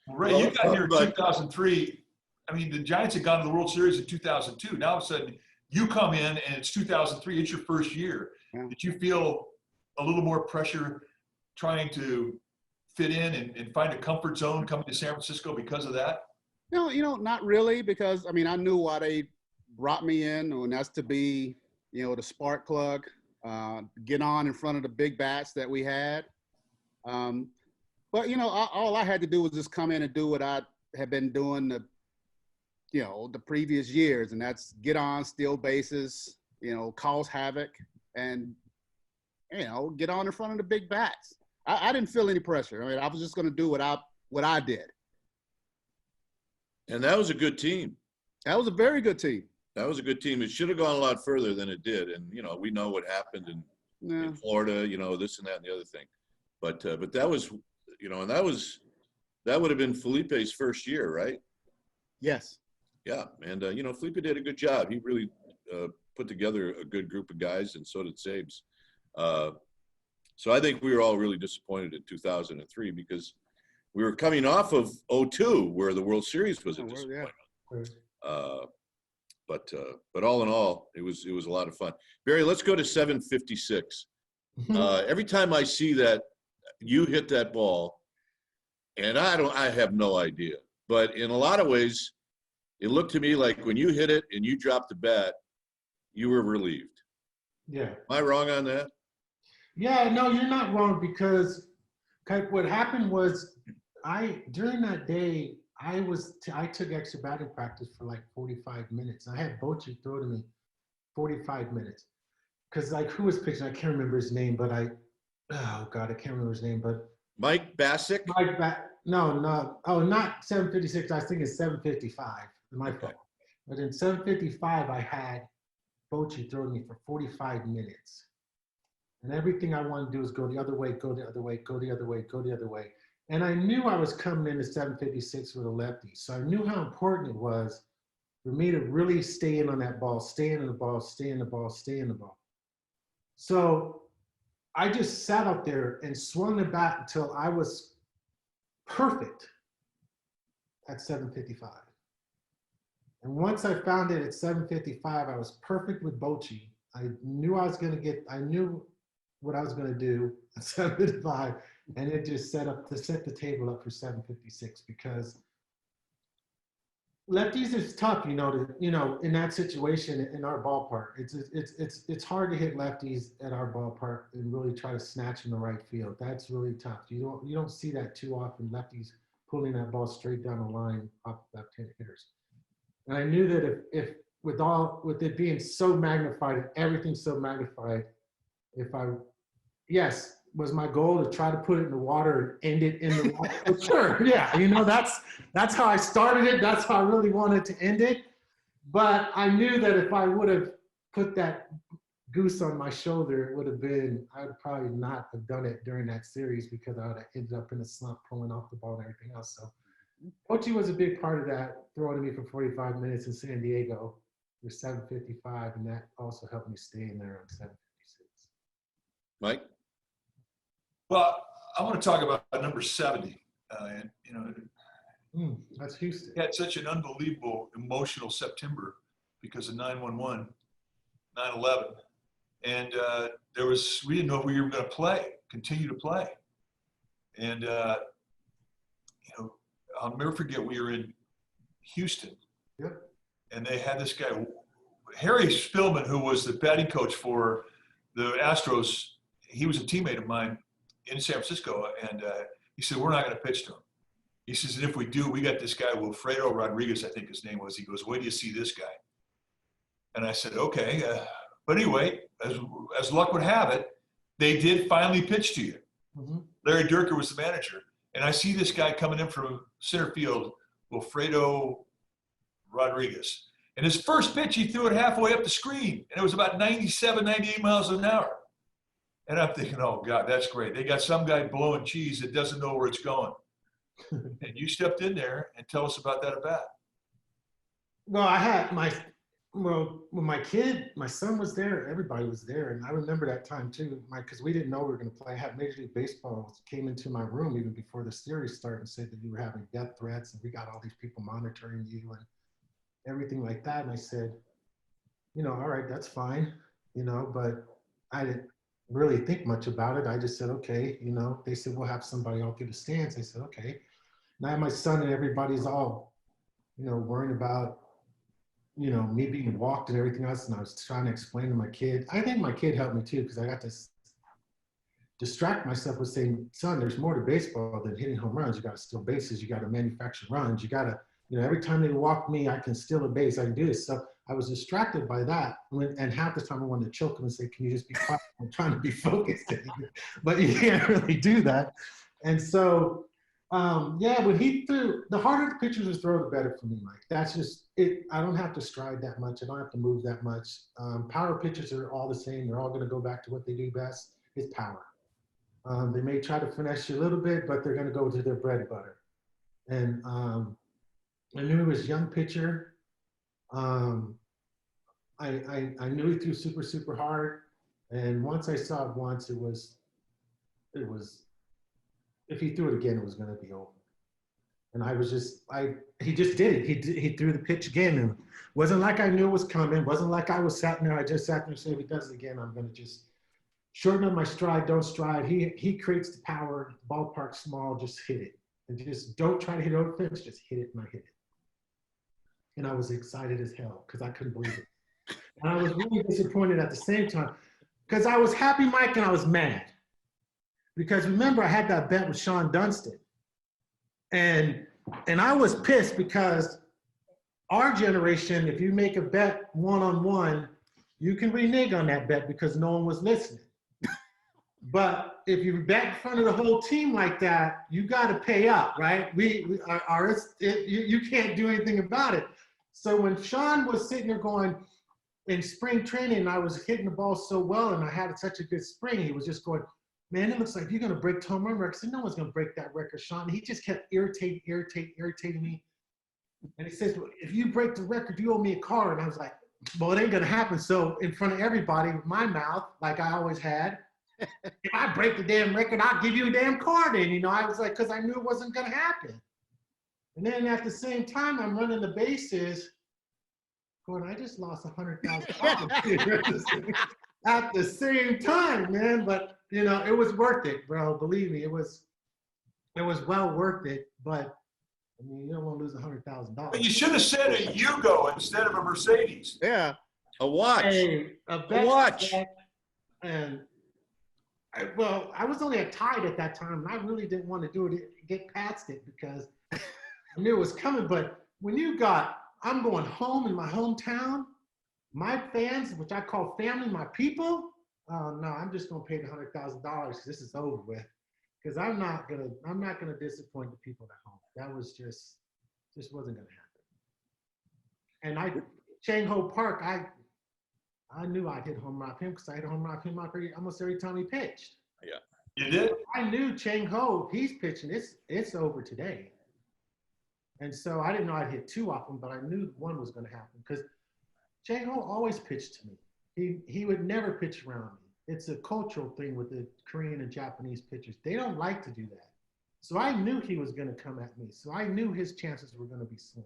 [SPEAKER 9] that.
[SPEAKER 10] Ray, you got here in 2003. I mean, the Giants had gone to the World Series in 2002. Now all of a sudden, you come in and it's 2003. It's your first year.
[SPEAKER 8] Yeah.
[SPEAKER 10] Did you feel a little more pressure trying to fit in and find a comfort zone coming to San Francisco because of that?
[SPEAKER 8] No, not really, because I mean, I knew why they brought me in, and that's to be, the spark plug, get on in front of the big bats that we had. But all I had to do was just come in and do what I had been doing the previous years, and that's get on, steal bases, cause havoc and, get on in front of the big bats. I didn't feel any pressure. I mean, I was just going to do what I did.
[SPEAKER 7] And that was a good team.
[SPEAKER 8] That was a very good team.
[SPEAKER 7] That was a good team. It should have gone a lot further than it did. And, we know what happened in Florida, this and that and the other thing. But that was, and that would have been Felipe's first year, right?
[SPEAKER 8] Yes.
[SPEAKER 7] Yeah. And, Felipe did a good job. He really put together a good group of guys, and so did Sabes. So I think we were all really disappointed in 2003 because we were coming off of 2002 where the World Series was a disappointment. But all in all, it was a lot of fun. Barry, let's go to 756. Every time I see that you hit that ball, and I have no idea, but in a lot of ways, it looked to me like when you hit it and you dropped the bat, you were relieved.
[SPEAKER 9] Yeah.
[SPEAKER 7] Am I wrong on that?
[SPEAKER 9] Yeah, no, you're not wrong because what happened was during that day, I took extra batting practice for like 45 minutes. I had Bochy throw to me 45 minutes. Because who was pitching? I can't remember his name, but I can't remember his name, but.
[SPEAKER 7] Mike Bassick?
[SPEAKER 9] No. Oh, not 756. I was thinking 755. My fault. But in 755, I had Bochy throw to me for 45 minutes. And everything I wanted to do is go the other way, go the other way, go the other way, go the other way. And I knew I was coming into 756 with a lefty. So I knew how important it was for me to really stay in on that ball, stay in the ball, stay in the ball, stay in the ball. So I just sat up there and swung the bat until I was perfect at 755. And once I found it at 755, I was perfect with Bochy. I knew what I was going to do at 755, and it just set the table up for 756 because lefties is tough, in that situation in our ballpark. It's hard to hit lefties at our ballpark and really try to snatch in the right field. That's really tough. You don't see that too often, lefties pulling that ball straight down the line off left-handed hitters. And I knew that if with it being so magnified and everything so magnified, was my goal to try to put it in the water and end it in the water? Sure, yeah. That's how I started it. That's how I really wanted to end it. But I knew that if I would have put that goose on my shoulder, I would probably not have done it during that series because I would have ended up in a slump pulling off the ball and everything else. So Bochy was a big part of that, throwing to me for 45 minutes in San Diego for 755, and that also helped me stay in there on 756.
[SPEAKER 7] Mike?
[SPEAKER 10] Well, I want to talk about number 70.
[SPEAKER 9] That's Houston.
[SPEAKER 10] He had such an unbelievable emotional September because of 9/11, 9/11. And we didn't know if we were going to continue to play. And, I'll never forget we were in Houston.
[SPEAKER 9] Yep.
[SPEAKER 10] And they had this guy, Harry Spillman, who was the batting coach for the Astros. He was a teammate of mine in San Francisco, and he said, we're not going to pitch to him. He says, and if we do, we got this guy, Wilfredo Rodriguez, I think his name was. He goes, wait till you see this guy. And I said, okay. But anyway, as luck would have it, they did finally pitch to you.
[SPEAKER 9] Mm-hmm.
[SPEAKER 10] Larry Durker was the manager. And I see this guy coming in from center field, Wilfredo Rodriguez. And his first pitch, he threw it halfway up the screen. And it was about 97, 98 miles an hour. And I'm thinking, oh, God, that's great. They got some guy blowing cheese that doesn't know where it's going. And you stepped in there and tell us about that at bat.
[SPEAKER 9] Well, I had when my son was there, everybody was there. And I remember that time too, because we didn't know we were going to play. I had Major League Baseball came into my room even before the series started and said that you were having death threats and we got all these people monitoring you and everything like that. And I said, all right, that's fine, but I didn't really think much about it. I just said, okay, they said, we'll have somebody out through the stands. I said, okay. Now my son and everybody's all, worrying about, me being walked and everything else. And I was trying to explain to my kid. I think my kid helped me too, because I got to distract myself with saying, son, there's more to baseball than hitting home runs. You got to steal bases. You got to manufacture runs. You got to every time they walk me, I can steal a base. I can do this. So I was distracted by that. And half the time I wanted to choke him and say, can you just be quiet? I'm trying to be focused. But you can't really do that. And so, when he threw, the harder the pitchers would throw, the better for me, Mike. That's just it. I don't have to stride that much. I don't have to move that much. Power pitchers are all the same. They're all going to go back to what they do best, is power. They may try to finesse you a little bit, but they're going to go to their bread and butter. And I knew he was a young pitcher. I knew he threw super, super hard. And once I saw it once, it was, if he threw it again, it was going to be over. And I was just, he just did it. He threw the pitch again. And it wasn't like I knew it was coming. It wasn't like I was sat there. I just sat there and said, if he does it again, I'm going to just shorten up my stride, don't stride. He creates the power, ballpark small, just hit it. And just don't try to hit it over the fence, just hit it and I hit it. And I was excited as hell because I couldn't believe it. And I was really disappointed at the same time because I was happy, Mike, and I was mad. Because remember, I had that bet with Sean Dunston. And I was pissed because our generation, if you make a bet one-on-one, you can renege on that bet because no one was listening. But if you bet in front of the whole team like that, you got to pay up, right? You can't do anything about it. So when Sean was sitting there going in spring training, and I was hitting the ball so well, and I had such a good spring, he was just going, man, it looks like you're going to break home run record. I said, no one's going to break that record, Sean. And he just kept irritating me. And he says, well, if you break the record, you owe me a car. And I was like, well, it ain't going to happen. So in front of everybody, with my mouth, like I always had, if I break the damn record, I'll give you a damn car then. I was like, because I knew it wasn't going to happen. And then at the same time, I'm running the bases, going, I just lost $100,000 at the same time, man. But it was worth it, bro. Believe me, it was well worth it. But I mean, you don't want to lose $100,000.
[SPEAKER 10] But you should have said a Yugo instead of a Mercedes.
[SPEAKER 7] Yeah, a watch.
[SPEAKER 9] Hey,
[SPEAKER 7] a watch.
[SPEAKER 9] And I was only a tied at that time, and I really didn't want to do it, get past it because I knew it was coming. But when I'm going home in my hometown, my fans, which I call family, my people, no, I'm just gonna pay the $100,000 because this is over with. Because I'm not gonna disappoint the people at home. That was just wasn't gonna happen. And Chang Ho Park, I knew I'd hit home run off him because I hit home run off him almost every time he pitched.
[SPEAKER 10] Yeah. You did?
[SPEAKER 9] I knew Chang Ho, if he's pitching, it's over today. And so I didn't know I'd hit two off him, but I knew one was going to happen because Chang Ho always pitched to me. He would never pitch around me. It's a cultural thing with the Korean and Japanese pitchers. They don't like to do that. So I knew he was going to come at me. So I knew his chances were going to be slim.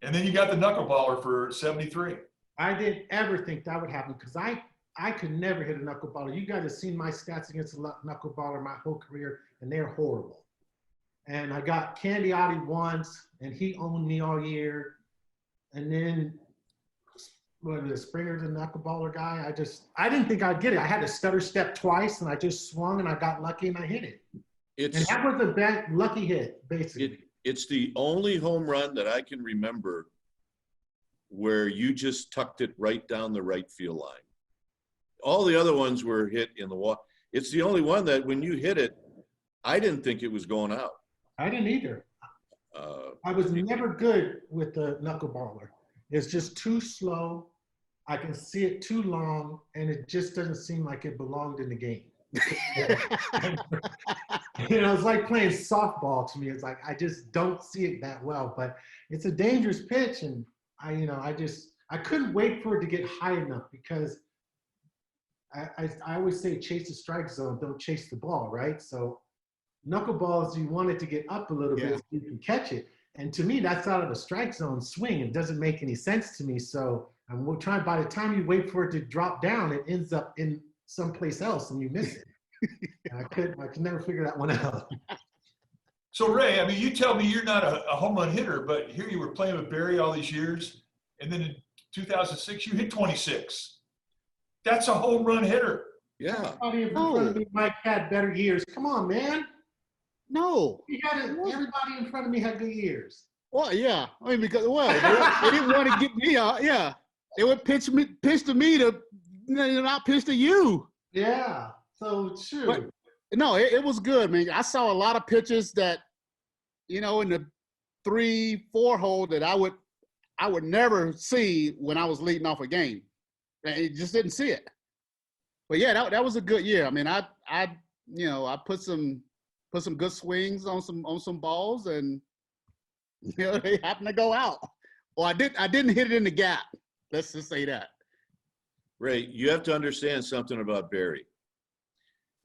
[SPEAKER 10] And then you got the knuckleballer for 73.
[SPEAKER 9] I didn't ever think that would happen because I could never hit a knuckleballer. You guys have seen my stats against a knuckleballer my whole career, and they're horrible. And I got Candiotti once, and he owned me all year. And then, Springer's a knuckleballer guy. I didn't think I'd get it. I had to stutter step twice, and I just swung, and I got lucky, and I hit it. And that was a lucky hit, basically.
[SPEAKER 7] It's the only home run that I can remember where you just tucked it right down the right field line. All the other ones were hit in the wall. It's the only one that when you hit it, I didn't think it was going out.
[SPEAKER 9] I didn't either. I was never good with the knuckleballer. It's just too slow. I can see it too long, and it just doesn't seem like it belonged in the game. It's like playing softball to me. It's like I just don't see it that well, but it's a dangerous pitch, and I couldn't wait for it to get high enough because I always say chase the strike zone, don't chase the ball, right? So knuckleballs, you want it to get up a little bit so you can catch it. And to me, that's out of the strike zone swing. It doesn't make any sense to me. So I'm trying, by the time you wait for it to drop down, it ends up in someplace else and you miss it. I could never figure that one out.
[SPEAKER 10] So Ray, I mean, you tell me you're not a home run hitter, but here you were playing with Barry all these years. And then in 2006, you hit 26. That's a home run hitter.
[SPEAKER 7] Yeah.
[SPEAKER 9] Everybody in front of me, Mike, had better years. Come on, man.
[SPEAKER 11] No.
[SPEAKER 9] Everybody in front of me had good years.
[SPEAKER 8] Well, yeah. I mean, because they didn't want to get me out. Yeah, they would pitch to me to not pitch to you.
[SPEAKER 9] Yeah. So shoot.
[SPEAKER 8] But, no, it was good, man. I saw a lot of pitches that, in the 3-4 hole that I would never see when I was leading off a game. I just didn't see it. But yeah, that was a good year. I mean, I put some good swings on some balls, and they happened to go out. Well, I didn't hit it in the gap. Let's just say that.
[SPEAKER 7] Ray, you have to understand something about Barry.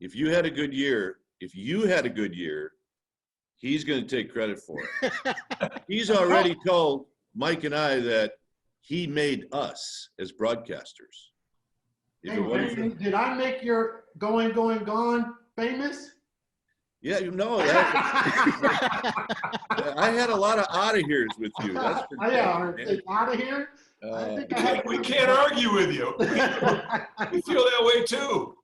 [SPEAKER 7] If you had a good year, he's going to take credit for it. He's already told Mike and I that he made us as broadcasters. If it wasn't for-
[SPEAKER 9] Did I make your going, gone famous?
[SPEAKER 7] Yeah, I had a lot of out of here's with you. That's for
[SPEAKER 9] Yeah,
[SPEAKER 7] damn,
[SPEAKER 9] out of here.
[SPEAKER 10] We can't argue with you. We feel that way too.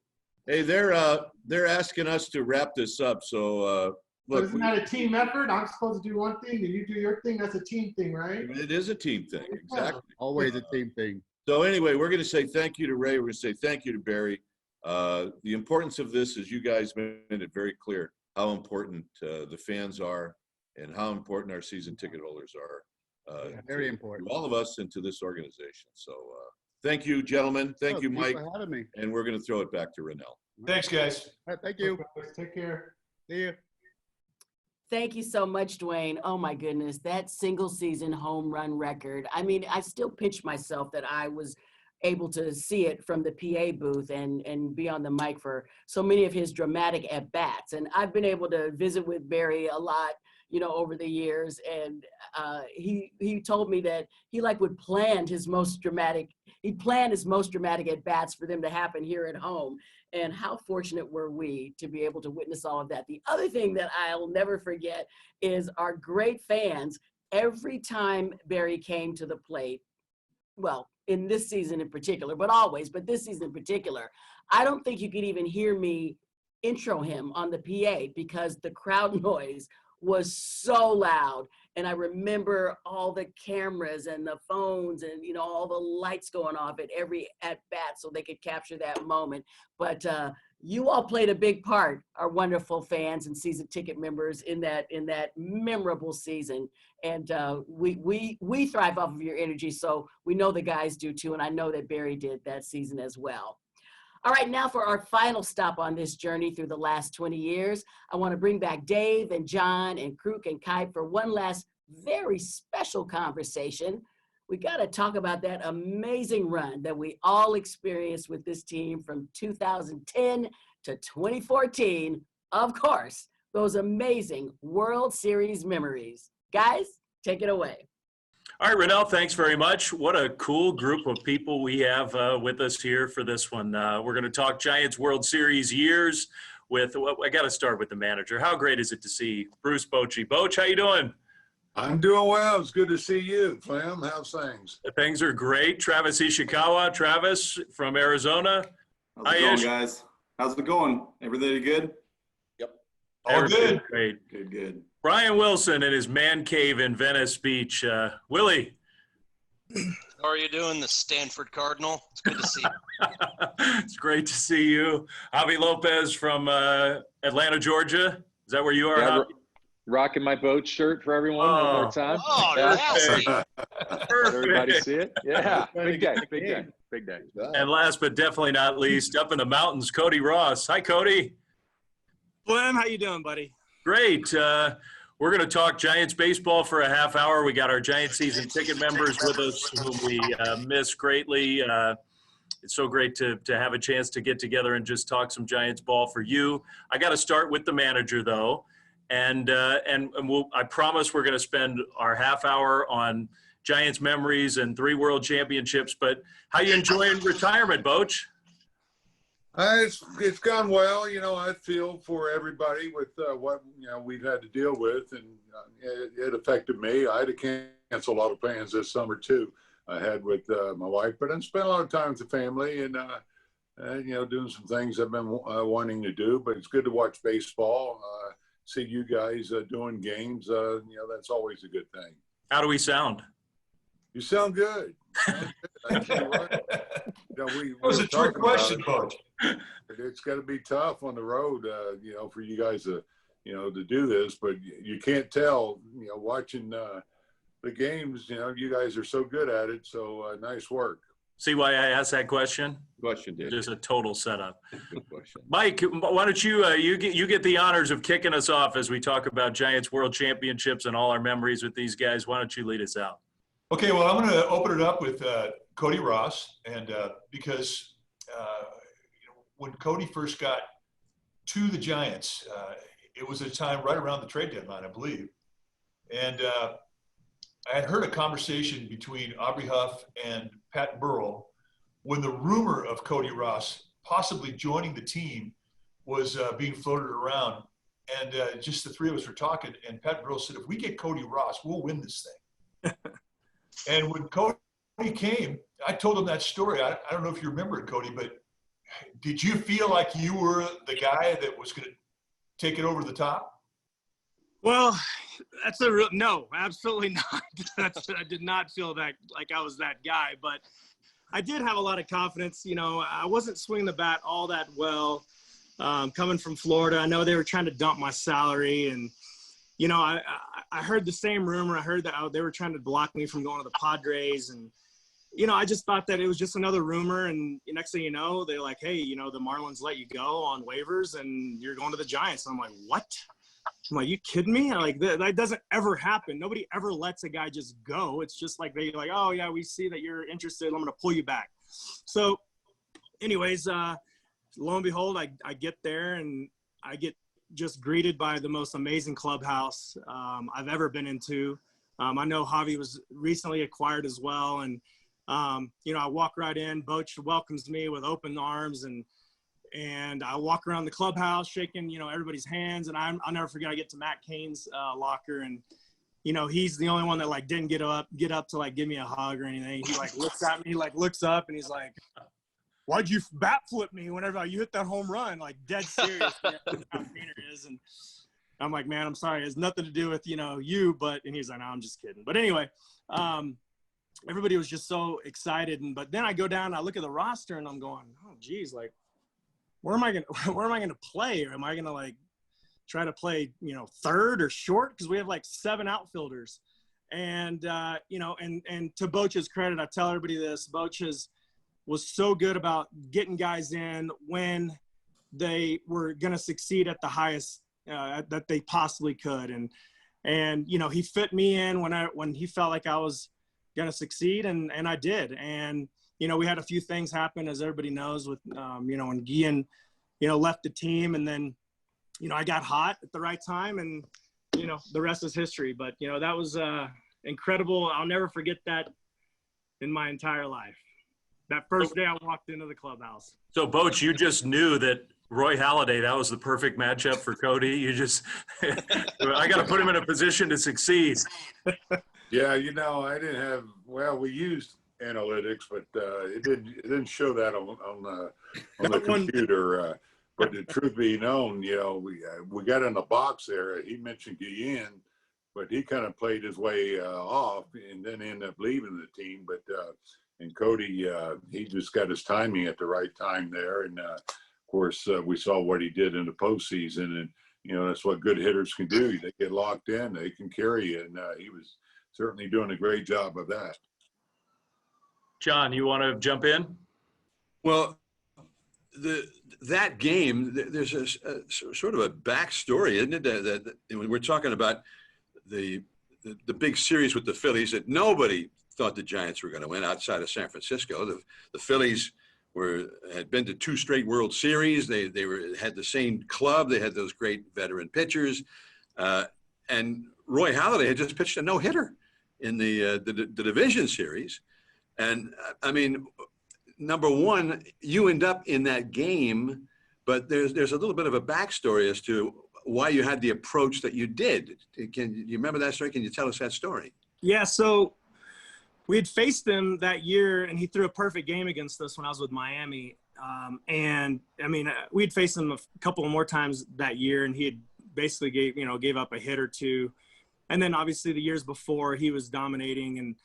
[SPEAKER 7] Hey, they're asking us to wrap this up. So look,
[SPEAKER 9] Isn't that a team effort? I'm supposed to do one thing, and you do your thing. That's a team thing, right?
[SPEAKER 7] it is a team thing, exactly.
[SPEAKER 8] Always a team thing.
[SPEAKER 7] So anyway, we're going to say thank you to Ray. We're going to say thank you to Barry. The importance of this is you guys made it very clear how important the fans are and how important our season ticket holders are.
[SPEAKER 8] Very important.
[SPEAKER 7] To all of us and to this organization. So thank you, gentlemen. Thank you,
[SPEAKER 8] Thanks
[SPEAKER 7] Mike.
[SPEAKER 8] for having me.
[SPEAKER 7] And we're going to throw it back to Renel.
[SPEAKER 10] Thanks, guys.
[SPEAKER 8] All right, thank you.
[SPEAKER 9] Take care.
[SPEAKER 8] See you.
[SPEAKER 1] Thank you so much, Dwayne. Oh my goodness, that single season home run record. I mean, I still pinch myself that I was able to see it from the PA booth and be on the mic for so many of his dramatic at-bats. And I've been able to visit with Barry a lot, over the years. And he told me that he would plan his most dramatic at-bats for them to happen here at home. And how fortunate were we to be able to witness all of that. The other thing that I'll never forget is our great fans. Every time Barry came to the plate, well, in this season in particular, but this season in particular, I don't think you could even hear me intro him on the PA because the crowd noise was so loud. And I remember all the cameras and the phones and, all the lights going off at every at-bat so they could capture that moment. But you all played a big part, our wonderful fans and season ticket members in that memorable season. And we thrive off of your energy, so we know the guys do too, and I know that Barry did that season as well. All right, now for our final stop on this journey through the last 20 years, I want to bring back Dave and John and Kruk and Kite for one last very special conversation. We got to talk about that amazing run that we all experienced with this team from 2010 to 2014. Of course, those amazing World Series memories. Guys, take it away.
[SPEAKER 2] All right, Renel, thanks very much. What a cool group of people we have with us here for this one. We're going to talk Giants World Series years with, I got to start with the manager. How great is it to see Bruce Bochy? Boch, how you doing?
[SPEAKER 11] I'm doing well. It's good to see you, Clem. How's things?
[SPEAKER 2] Things are great. Travis Ishikawa. Travis from Arizona.
[SPEAKER 12] How's it going, guys? How's it going? Everybody good?
[SPEAKER 7] Yep.
[SPEAKER 10] All good.
[SPEAKER 2] Great.
[SPEAKER 12] Good.
[SPEAKER 2] Brian Wilson in his man cave in Venice Beach. Willie.
[SPEAKER 13] How are you doing, the Stanford Cardinal? It's good to see you.
[SPEAKER 2] It's great to see you. Javier López from Atlanta, Georgia. Is that where you are?
[SPEAKER 14] Yeah, rocking my boat shirt for everyone one more time.
[SPEAKER 13] Oh, nasty.
[SPEAKER 14] Everybody see it? Yeah, big day.
[SPEAKER 2] And last but definitely not least, up in the mountains, Cody Ross. Hi, Cody.
[SPEAKER 15] Glenn, how you doing, buddy?
[SPEAKER 2] Great. We're going to talk Giants baseball for a half hour. We got our Giants season ticket members with us whom we miss greatly. It's so great to have a chance to get together and just talk some Giants ball for you. I got to start with the manager, though. And I promise we're going to spend our half hour on Giants memories and 3 world championships. But how you enjoying retirement, Boch?
[SPEAKER 11] It's gone well. I feel for everybody with what we've had to deal with, and it affected me. I had to cancel a lot of plans this summer too. I had with my wife, but I spent a lot of time with the family and doing some things I've been wanting to do. But it's good to watch baseball. See you guys doing games. That's always a good thing.
[SPEAKER 2] How do we sound?
[SPEAKER 11] You sound good. I tell you what,
[SPEAKER 10] That was a trick question, Coach.
[SPEAKER 11] It's got to be tough on the road, for you guys to, to do this. But you can't tell, watching the games. You guys are so good at it. So nice work.
[SPEAKER 2] See why I asked that question?
[SPEAKER 6] Question did.
[SPEAKER 2] Just a total setup.
[SPEAKER 6] Good question.
[SPEAKER 2] Mike, why don't you get the honors of kicking us off as we talk about Giants World Championships and all our memories with these guys. Why don't you lead us out?
[SPEAKER 10] Okay, well, I'm going to open it up with Cody Ross, and because when Cody first got to the Giants, it was a time right around the trade deadline, I believe, and I had heard a conversation between Aubrey Huff and Pat Burrell when the rumor of Cody Ross possibly joining the team was being floated around, and just the three of us were talking, and Pat Burrell said, if we get Cody Ross, we'll win this thing. And when Cody came, I told him that story. I don't know if you remember it, Cody, but did you feel like you were the guy that was going to take it over the top?
[SPEAKER 15] Well, that's no, absolutely not. I did not feel that like I was that guy, but I did have a lot of confidence. I wasn't swinging the bat all that well. Coming from Florida, I know they were trying to dump my salary, and I heard the same rumor. I heard that they were trying to block me from going to the Padres, and I just thought that it was just another rumor. And next thing you know, they're like, hey, the Marlins let you go on waivers, and you're going to the Giants. And I'm like, what? I'm like, you kidding me? Like, that doesn't ever happen. Nobody ever lets a guy just go. It's just like they're like, oh, yeah, we see that you're interested. I'm going to pull you back. So anyways, lo and behold, I get there, and I get just greeted by the most amazing clubhouse I've ever been into. I know Javi was recently acquired as well. And, I walk right in. Bochy welcomes me with open arms, and I walk around the clubhouse shaking, everybody's hands. And I'll never forget, I get to Matt Cain's locker, and, he's the only one that like didn't get up to like give me a hug or anything. He like looks at me, like looks up, and he's like, why'd you bat flip me whenever you hit that home run? Like dead serious. How Painter is. And I'm like, man, I'm sorry. It has nothing to do with, you, but, and he's like, no, I'm just kidding. But anyway, everybody was just so excited. But then I go down, I look at the roster, and I'm going, oh geez, like, where am I going to play? Or am I going to like try to play, third or short? Cause we have like 7 outfielders. And, and to Bochy's credit, I tell everybody this, Bochy's was so good about getting guys in when they were going to succeed at the highest that they possibly could. And, he fit me in when he felt like I was going to succeed, and I did. And, we had a few things happen, as everybody knows, with, when Guillen, left the team, and then, I got hot at the right time, and, the rest is history. But, that was incredible. I'll never forget that in my entire life. That first day I walked into the clubhouse.
[SPEAKER 2] So, Boch, you just knew that Roy Halladay, that was the perfect matchup for Cody. You just – I got to put him in a position to succeed.
[SPEAKER 11] Yeah, I didn't have – well, we used analytics, but it didn't show that on the computer. But the truth be known, we got in the box there. He mentioned Guillen, but he kind of played his way off and then ended up leaving the team. But and Cody, he just got his timing at the right time there. And, of course, we saw what he did in the postseason. And, that's what good hitters can do. They get locked in. They can carry you. And he was certainly doing a great job of that.
[SPEAKER 2] John, you want to jump in?
[SPEAKER 6] Well, that game, there's a sort of a backstory, isn't it? That when we're talking about the big series with the Phillies that nobody thought the Giants were going to win outside of San Francisco. The Phillies had been to 2 straight World Series. They had the same club. They had those great veteran pitchers, and Roy Halladay had just pitched a no-hitter in the division series. And I mean, number one, you end up in that game, but there's a little bit of a backstory as to why you had the approach that you did. Can you remember that story? Can you tell us that story?
[SPEAKER 15] Yeah. So we had faced him that year, and he threw a perfect game against us when I was with Miami. And I mean, we'd faced him a couple of more times that year, and he had basically gave up a hit or two. And then obviously the years before he was dominating. And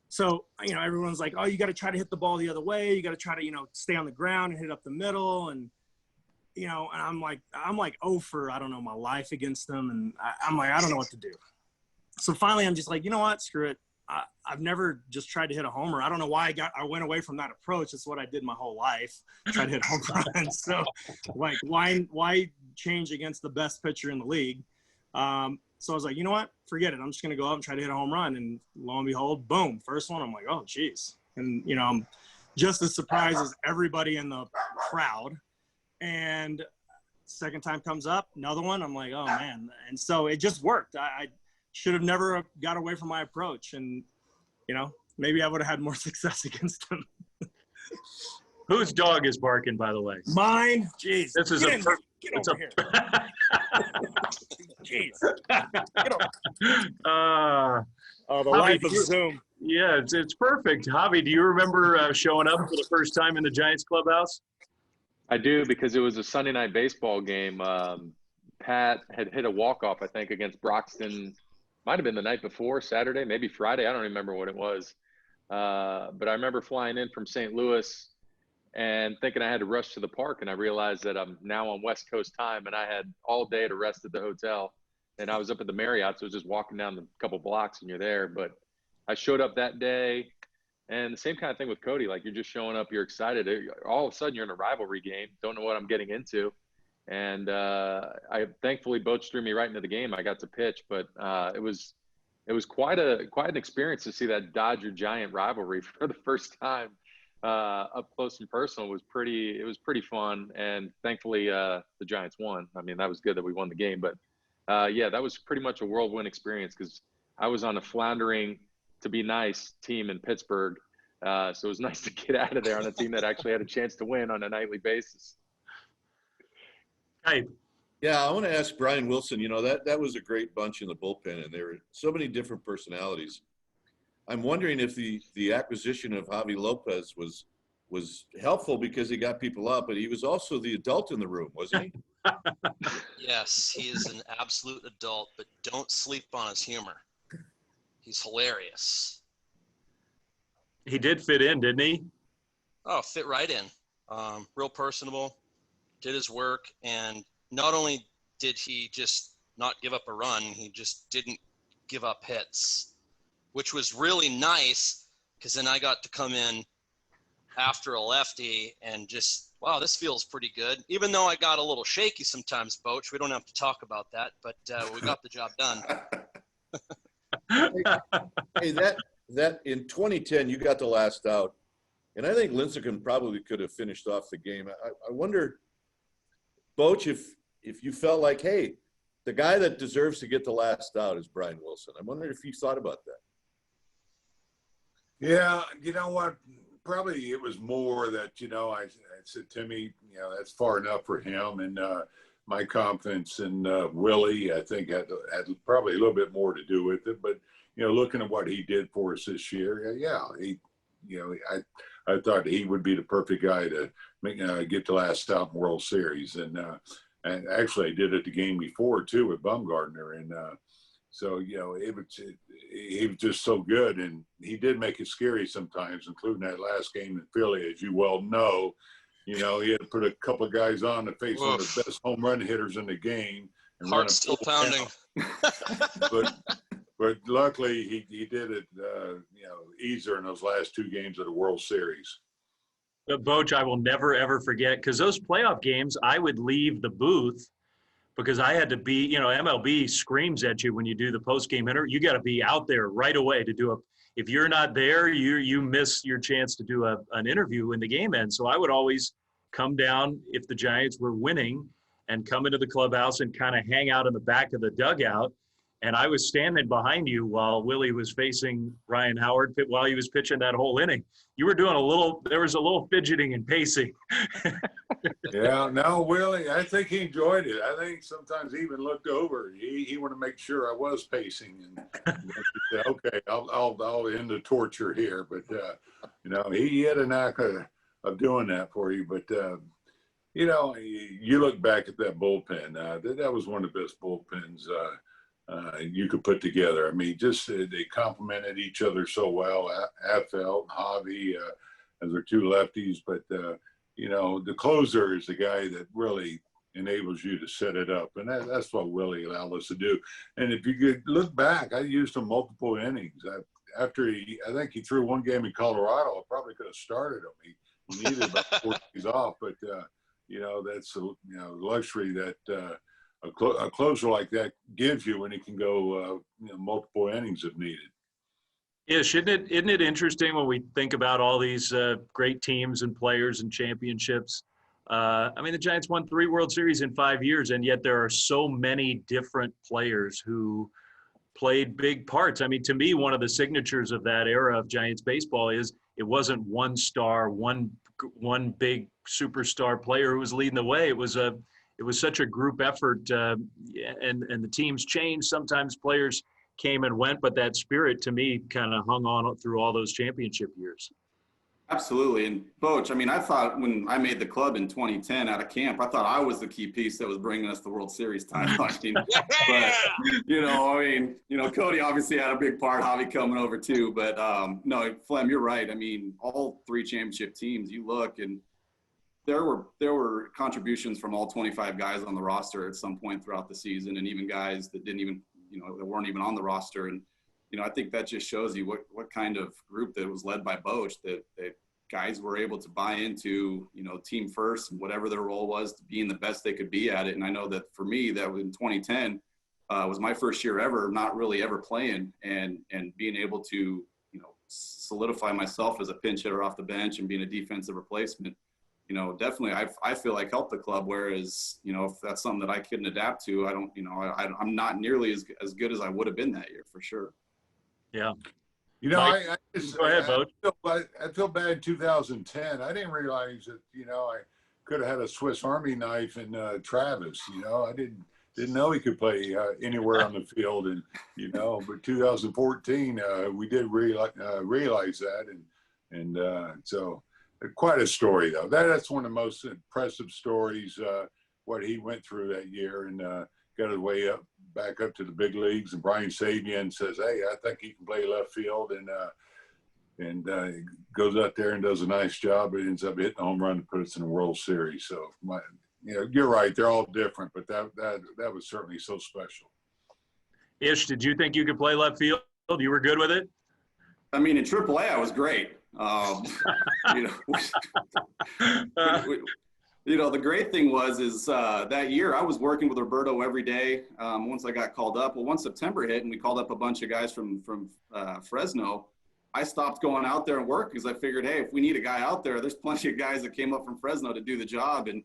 [SPEAKER 15] so, you know, everyone's like, oh, you got to try to hit the ball the other way. You got to try to, you know, stay on the ground and hit it up the middle. And, you know, and I'm like 0 for, I don't know, my life against them. And I'm like, I don't know what to do. So finally I'm just like, you know what, screw it. I've never just tried to hit a homer. I don't know why I went away from that approach. It's what I did my whole life, try to hit home runs. So like, why change against the best pitcher in the league? So I was like, you know what, forget it. I'm just going to go out and try to hit a home run. And lo and behold, boom, first one. I'm like, oh geez. And you know, I'm just as surprised as everybody in the crowd. And second time comes up, another one. I'm like, oh man. And so it just worked. I should have never got away from my approach. And, you know, maybe I would have had more success against him.
[SPEAKER 2] Whose dog is barking, by the way?
[SPEAKER 15] Mine? Jeez.
[SPEAKER 2] This is
[SPEAKER 15] Get over here. Jeez. Get over. The life of Zoom.
[SPEAKER 2] Yeah, it's perfect. Javi, do you remember showing up for the first time in the Giants clubhouse?
[SPEAKER 14] I do, because it was a Sunday night baseball game. Pat had hit a walk-off, I think, against Broxton. Might have been the night before, Saturday, maybe Friday. I don't remember what it was. But I remember flying in from St. Louis and thinking I had to rush to the park. And I realized that I'm now on West Coast time, and I had all day to rest at the hotel. And I was up at the Marriott, so I was just walking down the couple blocks and you're there. But I showed up that day, and the same kind of thing with Cody. Like, you're just showing up, you're excited. All of a sudden you're in a rivalry game. Don't know what I'm getting into. And I thankfully Bochy threw me right into the game. I got to pitch, but it was quite an experience to see that Dodger Giant rivalry for the first time up close and personal. It was pretty fun, and thankfully the Giants won. I mean, that was good that we won the game, but yeah, that was pretty much a whirlwind experience, because I was on a floundering, to be nice, team in Pittsburgh, so it was nice to get out of there on a team that actually had a chance to win on a nightly basis.
[SPEAKER 2] Hey.
[SPEAKER 7] Yeah, I want to ask Brian Wilson, you know, that was a great bunch in the bullpen, and there were so many different personalities. I'm wondering if the acquisition of Javier López was helpful, because he got people up, but he was also the adult in the room, wasn't he?
[SPEAKER 13] Yes, he is an absolute adult, but don't sleep on his humor. He's hilarious.
[SPEAKER 2] He did fit in, didn't he?
[SPEAKER 13] Oh, fit right in. Real personable, did his work, and not only did he just not give up a run, he just didn't give up hits, which was really nice, because then I got to come in after a lefty and just, wow, this feels pretty good. Even though I got a little shaky sometimes, Bochy. We don't have to talk about that, but we got the job done.
[SPEAKER 7] Hey, that in 2010, you got the last out, and I think Lincecum probably could have finished off the game. I wonder, Bochy, if you felt like, hey, the guy that deserves to get the last out is Brian Wilson. I wonder if you thought about that.
[SPEAKER 11] Yeah, you know what? Probably it was more that, you know, I said, Timmy, you know, that's far enough for him. And my confidence in Willie, I think, had probably a little bit more to do with it. But, you know, looking at what he did for us this year, yeah, I thought he would be the perfect guy to get the last out in World Series. And actually, I did it the game before, too, with Bumgarner. And so, you know, he was just so good. And he did make it scary sometimes, including that last game in Philly, as you well know. You know, he had to put a couple of guys on to face one of the best home run hitters in the game. And
[SPEAKER 13] heart's still pounding.
[SPEAKER 11] But luckily, he did it, you know, easier in those last two games of the World Series.
[SPEAKER 2] But Bochy, I will never, ever forget, because those playoff games, I would leave the booth because I had to be, you know, MLB screams at you when you do the post-game interview. You got to be out there right away to do if you're not there, you miss your chance to do an interview when the game ends. So I would always come down if the Giants were winning and come into the clubhouse and kind of hang out in the back of the dugout. And I was standing behind you while Willie was facing Ryan Howard while he was pitching that whole inning. You were doing there was a little fidgeting and pacing.
[SPEAKER 11] Yeah, no, Willie, I think he enjoyed it. I think sometimes he even looked over. He wanted to make sure I was pacing. And he said, okay, I'll end the torture here. But, you know, he had a knack of doing that for you. But, you know, you look back at that bullpen. That was one of the best bullpens you could put together. I mean, just they complemented each other so well. Affelt and Javi as their two lefties, but you know, the closer is the guy that really enables you to set it up, and that's what Willie allowed us to do. And if you could look back, I used him multiple innings. I think he threw one game in Colorado. I probably could have started him. He needed about 4 days off, but you know, that's luxury that a closer like that gives you when he can go multiple innings if needed.
[SPEAKER 2] Ish, isn't it interesting when we think about all these great teams and players and championships? I mean, the Giants won 3 World Series in 5 years, and yet there are so many different players who played big parts. I mean, to me, one of the signatures of that era of Giants baseball is it wasn't one star, one big superstar player who was leading the way. It was such a group effort, and the teams changed. Sometimes players came and went, but that spirit to me kind of hung on through all those championship years.
[SPEAKER 12] Absolutely. And Boch, I mean, I thought when I made the club in 2010 out of camp, I thought I was the key piece that was bringing us the World Series title. I mean, but, Cody obviously had a big part, Javi coming over too. But no, Flem, you're right. I mean, all 3 championship teams, you look, and there were contributions from all 25 guys on the roster at some point throughout the season, and even guys that didn't even, that weren't even on the roster. And, I think that just shows you what kind of group that was led by Boch, that guys were able to buy into, team first and whatever their role was, to being the best they could be at it. And I know that for me, that was in 2010 was my first year ever, not really ever playing, and being able to, solidify myself as a pinch hitter off the bench and being a defensive replacement. Definitely I feel like helped the club. Whereas, if that's something that I couldn't adapt to, I don't, I'm not nearly as good as I would have been that year for sure.
[SPEAKER 2] Yeah.
[SPEAKER 11] Mike,
[SPEAKER 2] go ahead, Boch.
[SPEAKER 11] I feel bad in 2010. I didn't realize that, I could have had a Swiss Army knife in Travis. I didn't know he could play anywhere on the field. And, but 2014, we did realize that. And so quite a story, though. That's one of the most impressive stories, what he went through that year, and got his way back up to the big leagues. And Brian Sabian says, "Hey, I think he can play left field," and goes out there and does a nice job. It ends up hitting a home run to put us in the World Series. So, you're right. They're all different, but that was certainly so special.
[SPEAKER 2] Ish, did you think you could play left field? You were good with it?
[SPEAKER 12] I mean, in AAA, I was great. The great thing is that year I was working with Roberto every day. Once I got called up, once September hit and we called up a bunch of guys from Fresno, I stopped going out there and work because I figured, hey, if we need a guy out there, there's plenty of guys that came up from Fresno to do the job. And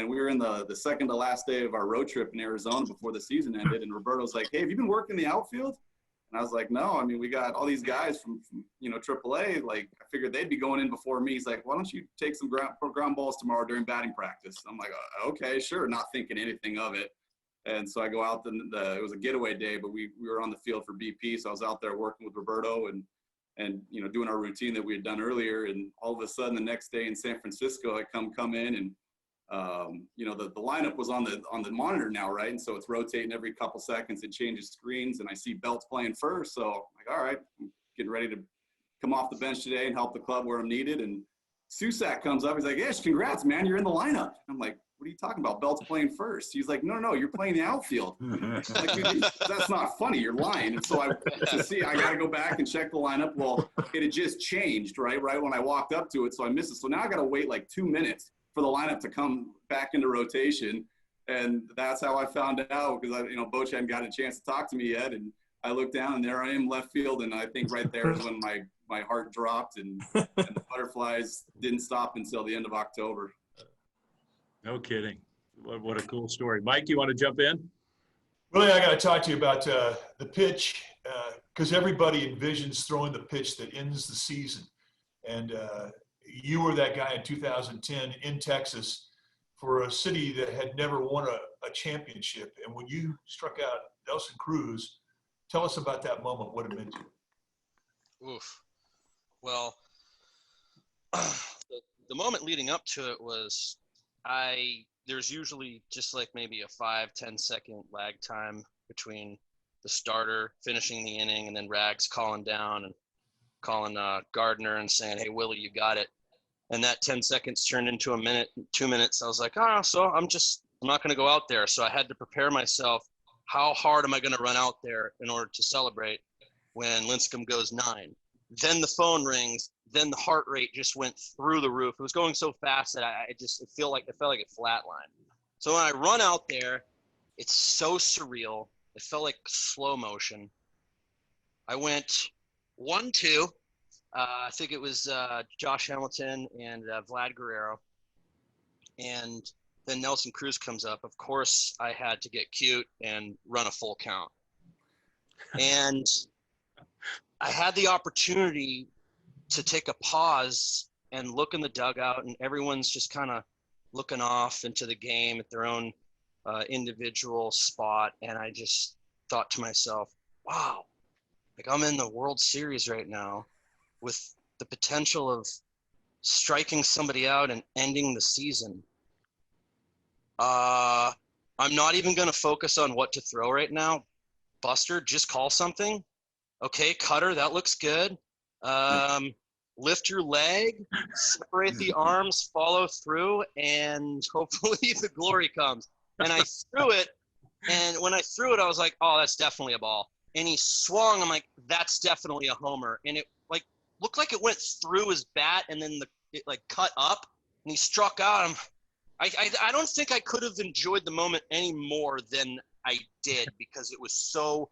[SPEAKER 12] we were in the second to last day of our road trip in Arizona before the season ended. And Roberto's like, "Hey, have you been working the outfield?" And I was like, "No, I mean, we got all these guys from AAA. Like, I figured they'd be going in before me." He's like, "Why don't you take some ground balls tomorrow during batting practice?" I'm like, "Okay, sure," not thinking anything of it. And so I go out, it was a getaway day, but we were on the field for BP. So I was out there working with Roberto and doing our routine that we had done earlier. And all of a sudden the next day in San Francisco, I come in and, the lineup was on the monitor now, right? And so it's rotating every couple seconds. It changes screens, and I see Belts playing first. So I'm like, all right, I'm getting ready to come off the bench today and help the club where I'm needed. And Susak comes up. He's like, "Yes, congrats, man. You're in the lineup." I'm like, "What are you talking about? Belts playing first." He's like, No, you're playing the outfield." Like, "Dude, that's not funny. You're lying." And so I got to go back and check the lineup. Well, it had just changed, right when I walked up to it. So I missed it. So now I got to wait like 2 minutes for the lineup to come back into rotation. And that's how I found out, because Bochy hadn't gotten a chance to talk to me yet. And I looked down and there I am, left field. And I think right there is when my heart dropped and the butterflies didn't stop until the end of October.
[SPEAKER 2] No kidding. What a cool story. Mike, you want to jump in?
[SPEAKER 10] Willie, I got to talk to you about the pitch, because everybody envisions throwing the pitch that ends the season. And you were that guy in 2010 in Texas for a city that had never won a championship. And when you struck out Nelson Cruz, tell us about that moment, what it meant to you.
[SPEAKER 13] Oof. Well, the moment leading up to it was there's usually just like maybe a 5-10 second lag time between the starter, finishing the inning, and then Rags calling down and calling Gardner and saying, "Hey, Willie, you got it." And that 10 seconds turned into a minute, 2 minutes. I was like, so I'm not going to go out there. So I had to prepare myself. How hard am I going to run out there in order to celebrate when Lincecum goes 9? Then the phone rings. Then the heart rate just went through the roof. It was going so fast that it felt like it flatlined. So when I run out there, it's so surreal. It felt like slow motion. I went 1-2. I think it was Josh Hamilton and Vlad Guerrero. And then Nelson Cruz comes up. Of course, I had to get cute and run a full count. And I had the opportunity to take a pause and look in the dugout, and everyone's just kind of looking off into the game at their own individual spot. And I just thought to myself, wow, like I'm in the World Series right now with the potential of striking somebody out and ending the season. I'm not even going to focus on what to throw right now. Buster, just call something. Okay, cutter, that looks good. Lift your leg, separate the arms, follow through, and hopefully the glory comes. And I threw it, and when I threw it, I was like, oh, that's definitely a ball. And he swung. I'm like, that's definitely a homer. And it looked like it went through his bat, and then it cut up, and he struck out. I don't think I could have enjoyed the moment any more than I did, because it was so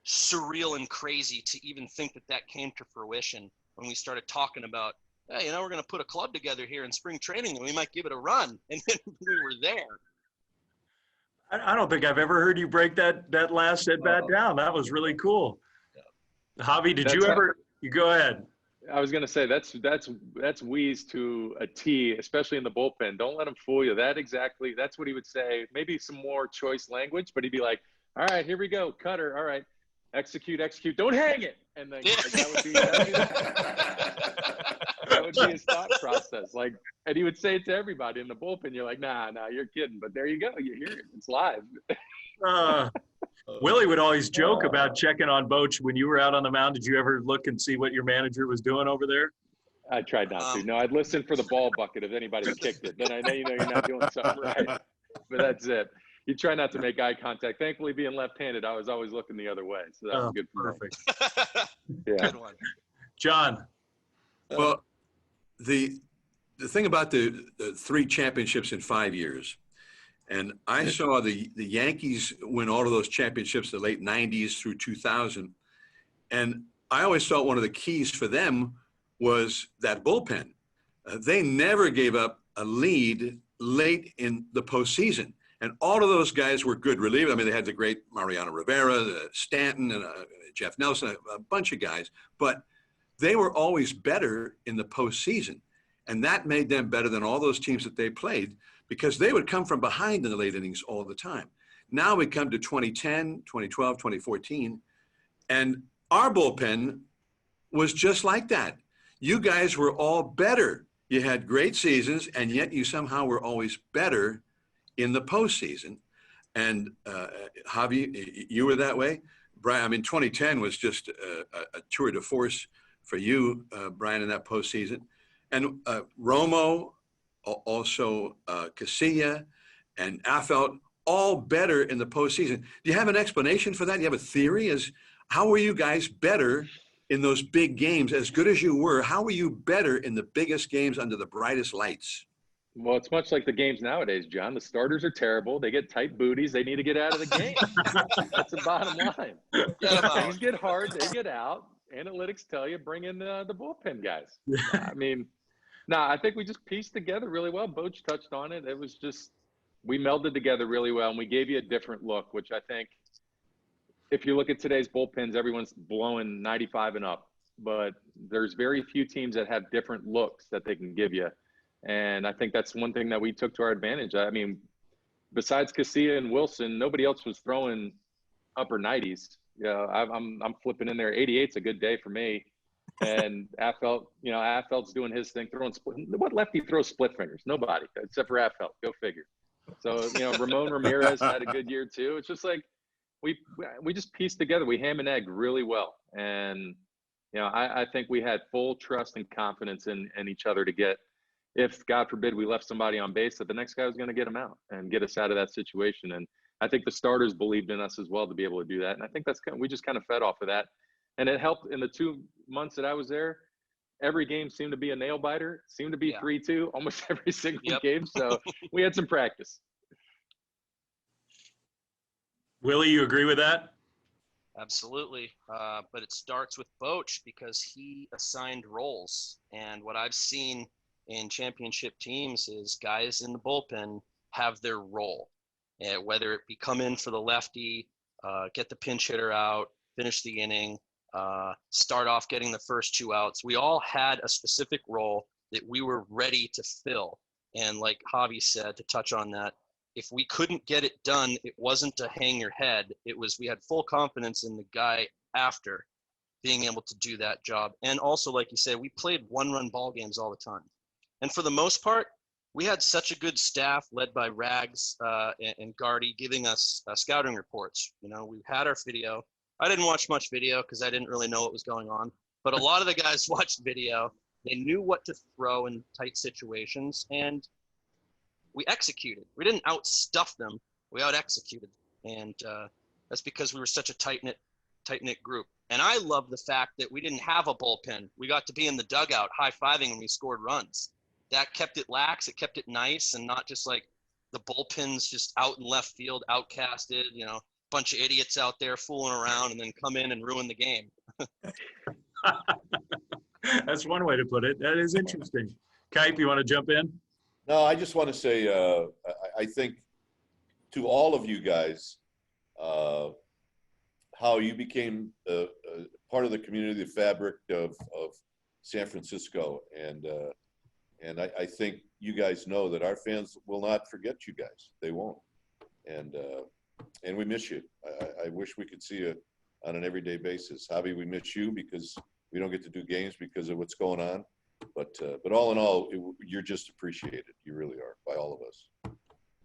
[SPEAKER 13] surreal and crazy to even think that came to fruition when we started talking about, hey, we're going to put a club together here in spring training and we might give it a run. And then we were there.
[SPEAKER 2] I don't think I've ever heard you break that last at bat down. That was really cool. Javi, did you ever? You go ahead.
[SPEAKER 14] I was going to say that's Wheeze to a T, especially in the bullpen. Don't let him fool you. That's what he would say. Maybe some more choice language, but he'd be like, all right, here we go. Cutter. All right. Execute. Don't hang it. And then that would be his thought process. And he would say it to everybody in the bullpen. You're like, nah, you're kidding. But there you go. You hear it. It's live.
[SPEAKER 2] Willie would always joke about checking on Bochy when you were out on the mound. Did you ever look and see what your manager was doing over there?
[SPEAKER 14] I tried not to. No, I'd listen for the ball bucket if anybody kicked it. Then I know you're not doing something right. But that's it. You try not to make eye contact. Thankfully, being left-handed, I was always looking the other way. So that was good for
[SPEAKER 2] perfect.
[SPEAKER 14] me. Yeah.
[SPEAKER 13] Good one.
[SPEAKER 2] John.
[SPEAKER 6] Well, the thing about the 3 championships in 5 years, and I saw the Yankees win all of those championships in the late 90s through 2000. And I always thought one of the keys for them was that bullpen. They never gave up a lead late in the postseason. And all of those guys were good relievers. I mean, they had the great Mariano Rivera, Stanton, and Jeff Nelson, a bunch of guys. But they were always better in the postseason. And that made them better than all those teams that they played, because they would come from behind in the late innings all the time. Now we come to 2010, 2012, 2014, and our bullpen was just like that. You guys were all better. You had great seasons, and yet you somehow were always better in the postseason. And Javi, you were that way. Brian, I mean, 2010 was just a tour de force for you, Brian, in that postseason. And Romo, also Casilla and Affeldt, all better in the postseason. Do you have an explanation for that? Do you have a theory? How were you guys better in those big games? As good as you were, how were you better in the biggest games under the brightest lights?
[SPEAKER 14] Well, it's much like the games nowadays, John. The starters are terrible. They get tight booties. They need to get out of the game. That's the bottom line. Things get hard. They get out. Analytics tell you bring in the bullpen guys. I mean, I think we just pieced together really well. Bochy touched on it. It was just, we melded together really well, and we gave you a different look, which I think if you look at today's bullpens, everyone's blowing 95 and up. But there's very few teams that have different looks that they can give you. And I think that's one thing that we took to our advantage. I mean, besides Casilla and Wilson, nobody else was throwing upper 90s. I'm flipping in there. 88's a good day for me. And Affeldt's doing his thing, throwing split. What lefty throws split fingers? Nobody, except for Affeldt. Go figure. So, Ramon Ramirez had a good year too. It's just like we just pieced together. We ham and egg really well, and I think we had full trust and confidence in each other to get. If God forbid we left somebody on base, that the next guy was going to get him out and get us out of that situation. And I think the starters believed in us as well to be able to do that. And I think we just kind of fed off of that, and it helped in the 2 months that I was there. Every game seemed to be a nail biter, seemed to be 3-2 almost every single game. So we had some practice.
[SPEAKER 2] Willie, you agree with that?
[SPEAKER 13] Absolutely. But it starts with Bochy because he assigned roles. And what I've seen in championship teams is guys in the bullpen have their role. Whether it be come in for the lefty, get the pinch hitter out, finish the inning, start off getting the first 2 outs. We all had a specific role that we were ready to fill. And like Javi said, to touch on that, if we couldn't get it done, it wasn't to hang your head. It was we had full confidence in the guy after being able to do that job. And also, like you said, we played one-run ball games all the time. And for the most part, we had such a good staff led by Rags and Gardy giving us scouting reports. We had our video. I didn't watch much video because I didn't really know what was going on. But a lot of the guys watched video. They knew what to throw in tight situations, and we executed. We didn't outstuff them. We out-executed. And that's because we were such a tight-knit group. And I love the fact that we didn't have a bullpen. We got to be in the dugout high-fiving when we scored runs. That kept it lax. It kept it nice and not just like the bullpens just out in left field, outcasted, bunch of idiots out there fooling around and then come in and ruin the game.
[SPEAKER 2] That's one way to put it. That is interesting. Kipe, you want to jump in?
[SPEAKER 7] No, I just want to say, I think to all of you guys, how you became part of the community, the fabric of San Francisco. And I think you guys know that our fans will not forget you guys. They won't. And we miss you. I wish we could see you on an everyday basis. Javi, we miss you because we don't get to do games because of what's going on. But all in all, you're just appreciated. You really are, by all of us.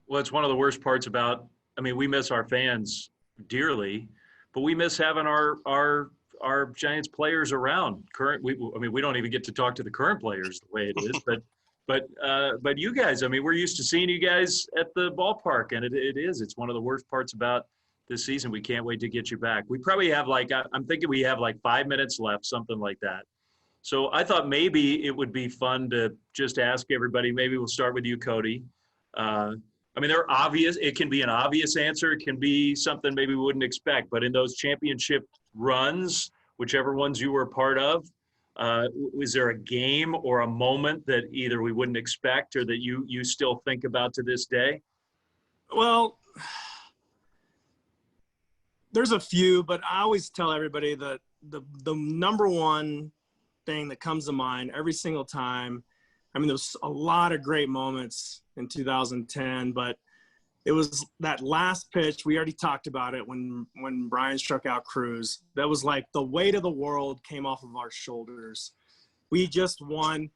[SPEAKER 2] Well, it's one of the worst parts about, we miss our fans dearly, but we miss having our Giants players around. We don't even get to talk to the current players the way it is, but you guys, we're used to seeing you guys at the ballpark, and it's one of the worst parts about this season. We can't wait to get you back. We probably have I'm thinking we have 5 minutes left, something like that. So I thought maybe it would be fun to just ask everybody. Maybe we'll start with you, Cody. They're obvious. It can be an obvious answer. It can be something maybe we wouldn't expect. But in those championship runs, whichever ones you were a part of, was there a game or a moment that either we wouldn't expect or that you still think about to this day?
[SPEAKER 15] Well, there's a few, but I always tell everybody that the number one thing that comes to mind every single time. There's a lot of great moments in 2010, but it was that last pitch. We already talked about it when Brian struck out Cruz. That was like the weight of the world came off of our shoulders. We had just won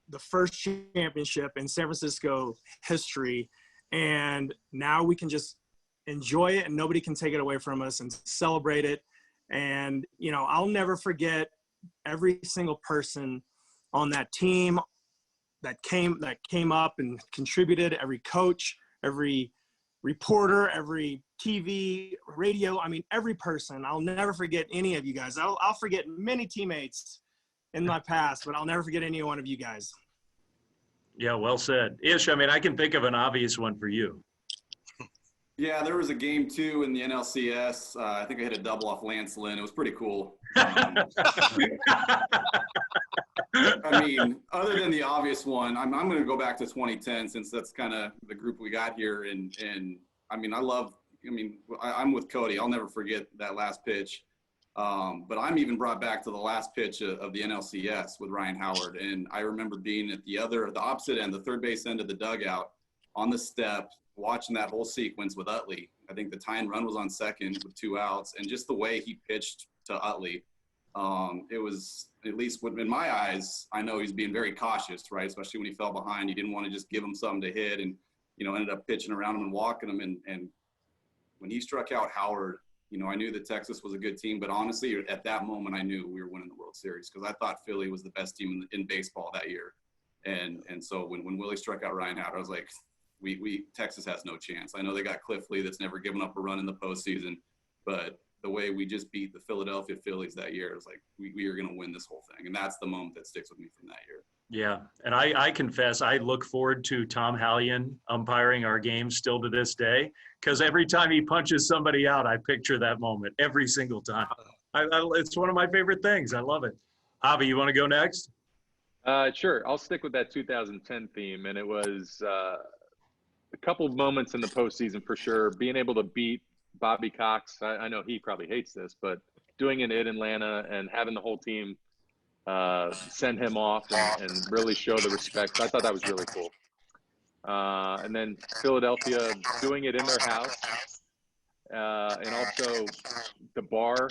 [SPEAKER 15] the first championship in San Francisco history, and now we can just enjoy it and nobody can take it away from us and celebrate it. And, I'll never forget every single person on that team that came up and contributed, every coach, every reporter, every TV, radio. Every person. I'll never forget any of you guys. I'll forget many teammates in my past, but I'll never forget any one of you guys.
[SPEAKER 2] Yeah, well said. Ish, I can think of an obvious one for you.
[SPEAKER 12] Yeah, there was a game 2 in the NLCS. I think I hit a double off Lance Lynn. It was pretty cool. Other than the obvious one, I'm going to go back to 2010 since that's kind of the group we got here. And I'm with Cody. I'll never forget that last pitch. But I'm even brought back to the last pitch of the NLCS with Ryan Howard. And I remember being at the opposite end, the third base end of the dugout on the step, watching that whole sequence with Utley. I think the tying run was on second with 2 outs, and just the way he pitched to Utley, it was, at least in my eyes, I know he's being very cautious, right? Especially when he fell behind. You didn't want to just give him something to hit and, ended up pitching around him and walking him. And when he struck out Howard, you know, I knew that Texas was a good team, but honestly, at that moment, I knew we were winning the World Series because I thought Philly was the best team in baseball that year. And so when Willie struck out Ryan Howard, I was like, Texas has no chance. I know they got Cliff Lee that's never given up a run in the postseason, but the way we just beat the Philadelphia Phillies that year, it was like, we are going to win this whole thing. And that's the moment that sticks with me from that year.
[SPEAKER 2] Yeah, and I confess I look forward to Tom Hallion umpiring our games still to this day, because every time he punches somebody out, I picture that moment every single time. It's one of my favorite things. I love it. Javi, you want to go next?
[SPEAKER 14] Sure. I'll stick with that 2010 theme, and it was a couple of moments in the postseason for sure. Being able to beat Bobby Cox, I know he probably hates this, but doing it in Atlanta and having the whole team send him off and really show the respect. I thought that was really cool. And then Philadelphia doing it in their house, and also the bar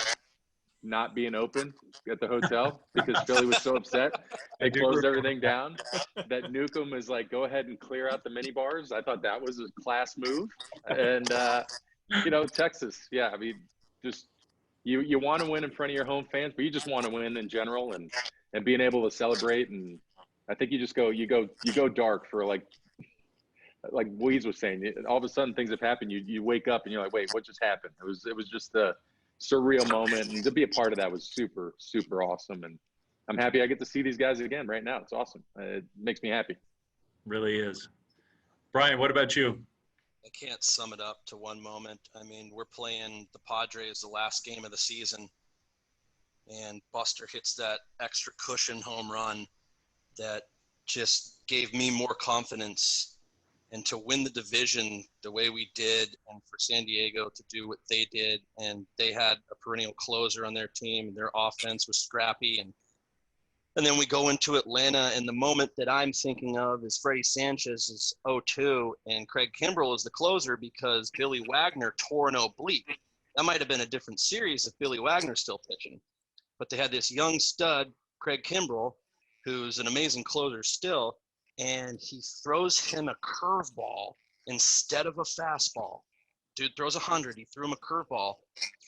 [SPEAKER 14] not being open at the hotel because Philly was so upset. They closed everything down. That Newcomb was like, go ahead and clear out the mini bars. I thought that was a class move. And, you know, Texas, yeah, I mean, just you want to win in front of your home fans, but you just want to win in general and being able to celebrate. And I think you go dark for like Weeds was saying, all of a sudden things have happened. You wake up and you're like, wait, what just happened? It was just a surreal moment, and to be a part of that was super, super awesome. And I'm happy I get to see these guys again right now. It's awesome. It makes me happy.
[SPEAKER 2] Really is. Brian, what about you?
[SPEAKER 13] I can't sum it up to one moment. I mean, we're playing the Padres the last game of the season, and Buster hits that extra cushion home run that just gave me more confidence. And to win the division the way we did, and for San Diego to do what they did, and they had a perennial closer on their team, and their offense was scrappy. And then we go into Atlanta, and the moment that I'm thinking of is Freddie Sanchez's 0-2, and Craig Kimbrell is the closer because Billy Wagner tore an oblique. That might have been a different series if Billy Wagner's still pitching. But they had this young stud, Craig Kimbrell, who's an amazing closer still, and he throws him a curveball instead of a fastball. Dude throws 100. He threw him a curveball.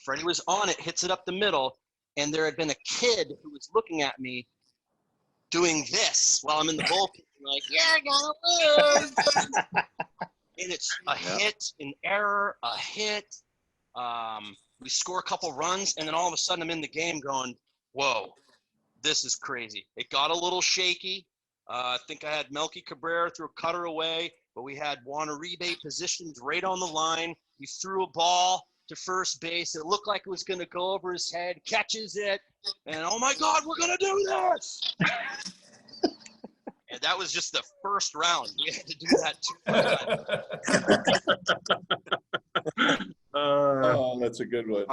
[SPEAKER 13] Freddie was on it, hits it up the middle, and there had been a kid who was looking at me doing this while I'm in the bullpen, like, you're gonna lose. And it's a hit, an error, a hit. We score a couple runs, and then all of a sudden I'm in the game going, whoa, this is crazy. It got a little shaky. I think I had Melky Cabrera threw a cutter away, but we had Wanaribe positioned right on the line. He threw a ball to first base. It looked like it was going to go over his head, catches it, and oh my God, we're going to do this. And that was just the first round. We had to do that 2 times.
[SPEAKER 7] Oh, that's a good one.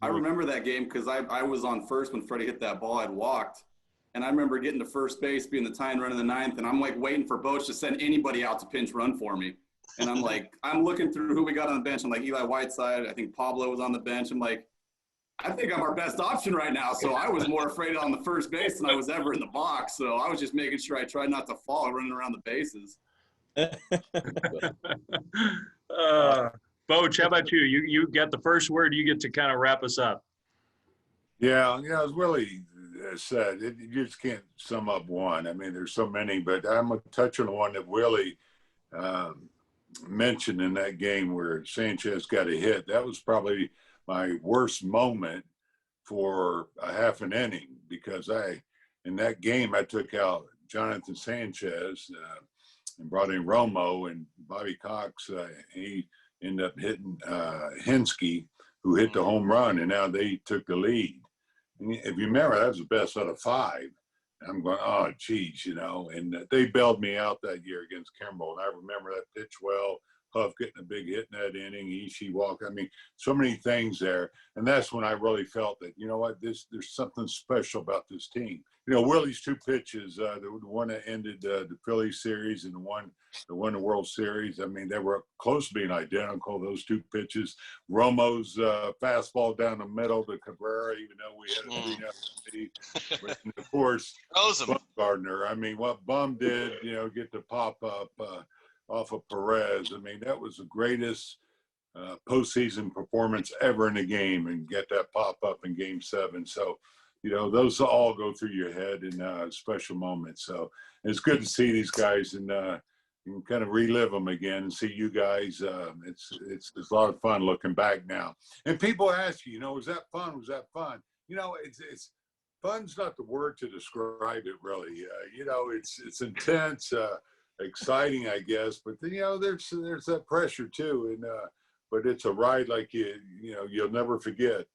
[SPEAKER 12] I remember that game because I was on first when Freddie hit that ball. I'd walked. And I remember getting to first base, being the tying run in the 9th, and I'm like waiting for Bochy to send anybody out to pinch run for me. And I'm like, I'm looking through who we got on the bench. I'm like, Eli Whiteside. I think Pablo was on the bench. I'm like, I think I'm our best option right now. So I was more afraid on the first base than I was ever in the box. So I was just making sure I tried not to fall running around the bases.
[SPEAKER 2] Boch, how about you? You get the first word. You get to kind of wrap us up.
[SPEAKER 11] Yeah, as Willie said, you just can't sum up one. I mean, there's so many, but I'm going to touch on the one that Willie mentioned in that game where Sanchez got a hit. That was probably my worst moment for a half an inning because in that game, I took out Jonathan Sanchez and brought in Romo, and Bobby Cox, he ended up hitting Hensky, who hit the home run, and now they took the lead. And if you remember, that was the best out of 5. And I'm going, oh, geez, and they bailed me out that year against Kimbrell. And I remember that pitch well, Huff getting a big hit in that inning, Ishii walk. I mean, so many things there. And that's when I really felt that, you know what, there's something special about this team. Willie's 2 pitches, the one that ended the Phillies series and the one that won the World Series, I mean, they were close to being identical, those 2 pitches. Romo's fastball down the middle to Cabrera, even though we had a 3-0 lead. And of course, Bumgarner. I mean, what Bum did, get the pop up off of Perez. I mean, that was the greatest postseason performance ever in a game and get that pop up in Game 7. So, those all go through your head in special moments. So it's good to see these guys and kind of relive them again and see you guys. It's a lot of fun looking back now. And people ask you, was that fun? Was that fun? It's fun's not the word to describe it really. It's intense, exciting, I guess. But there's that pressure too. And but it's a ride like you'll never forget.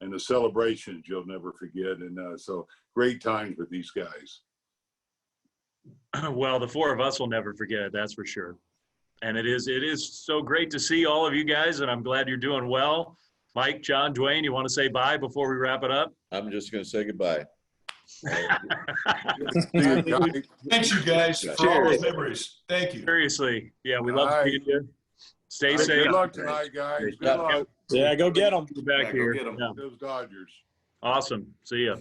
[SPEAKER 11] And the celebrations you'll never forget. And so great times with these guys.
[SPEAKER 2] Well, the four of us will never forget it, that's for sure. And it is so great to see all of you guys, and I'm glad you're doing well. Mike, John, Dwayne, you want to say bye before we wrap it up?
[SPEAKER 7] I'm just going to say goodbye.
[SPEAKER 10] Thanks, you guys, for all those memories. Thank you.
[SPEAKER 2] Seriously. Yeah, we love seeing you. Stay safe.
[SPEAKER 11] Good luck tonight, guys. Good luck.
[SPEAKER 15] Yeah, go get them.
[SPEAKER 2] Back here.
[SPEAKER 12] Go get 'em.
[SPEAKER 2] Yeah.
[SPEAKER 11] Those Dodgers.
[SPEAKER 2] Awesome. See ya.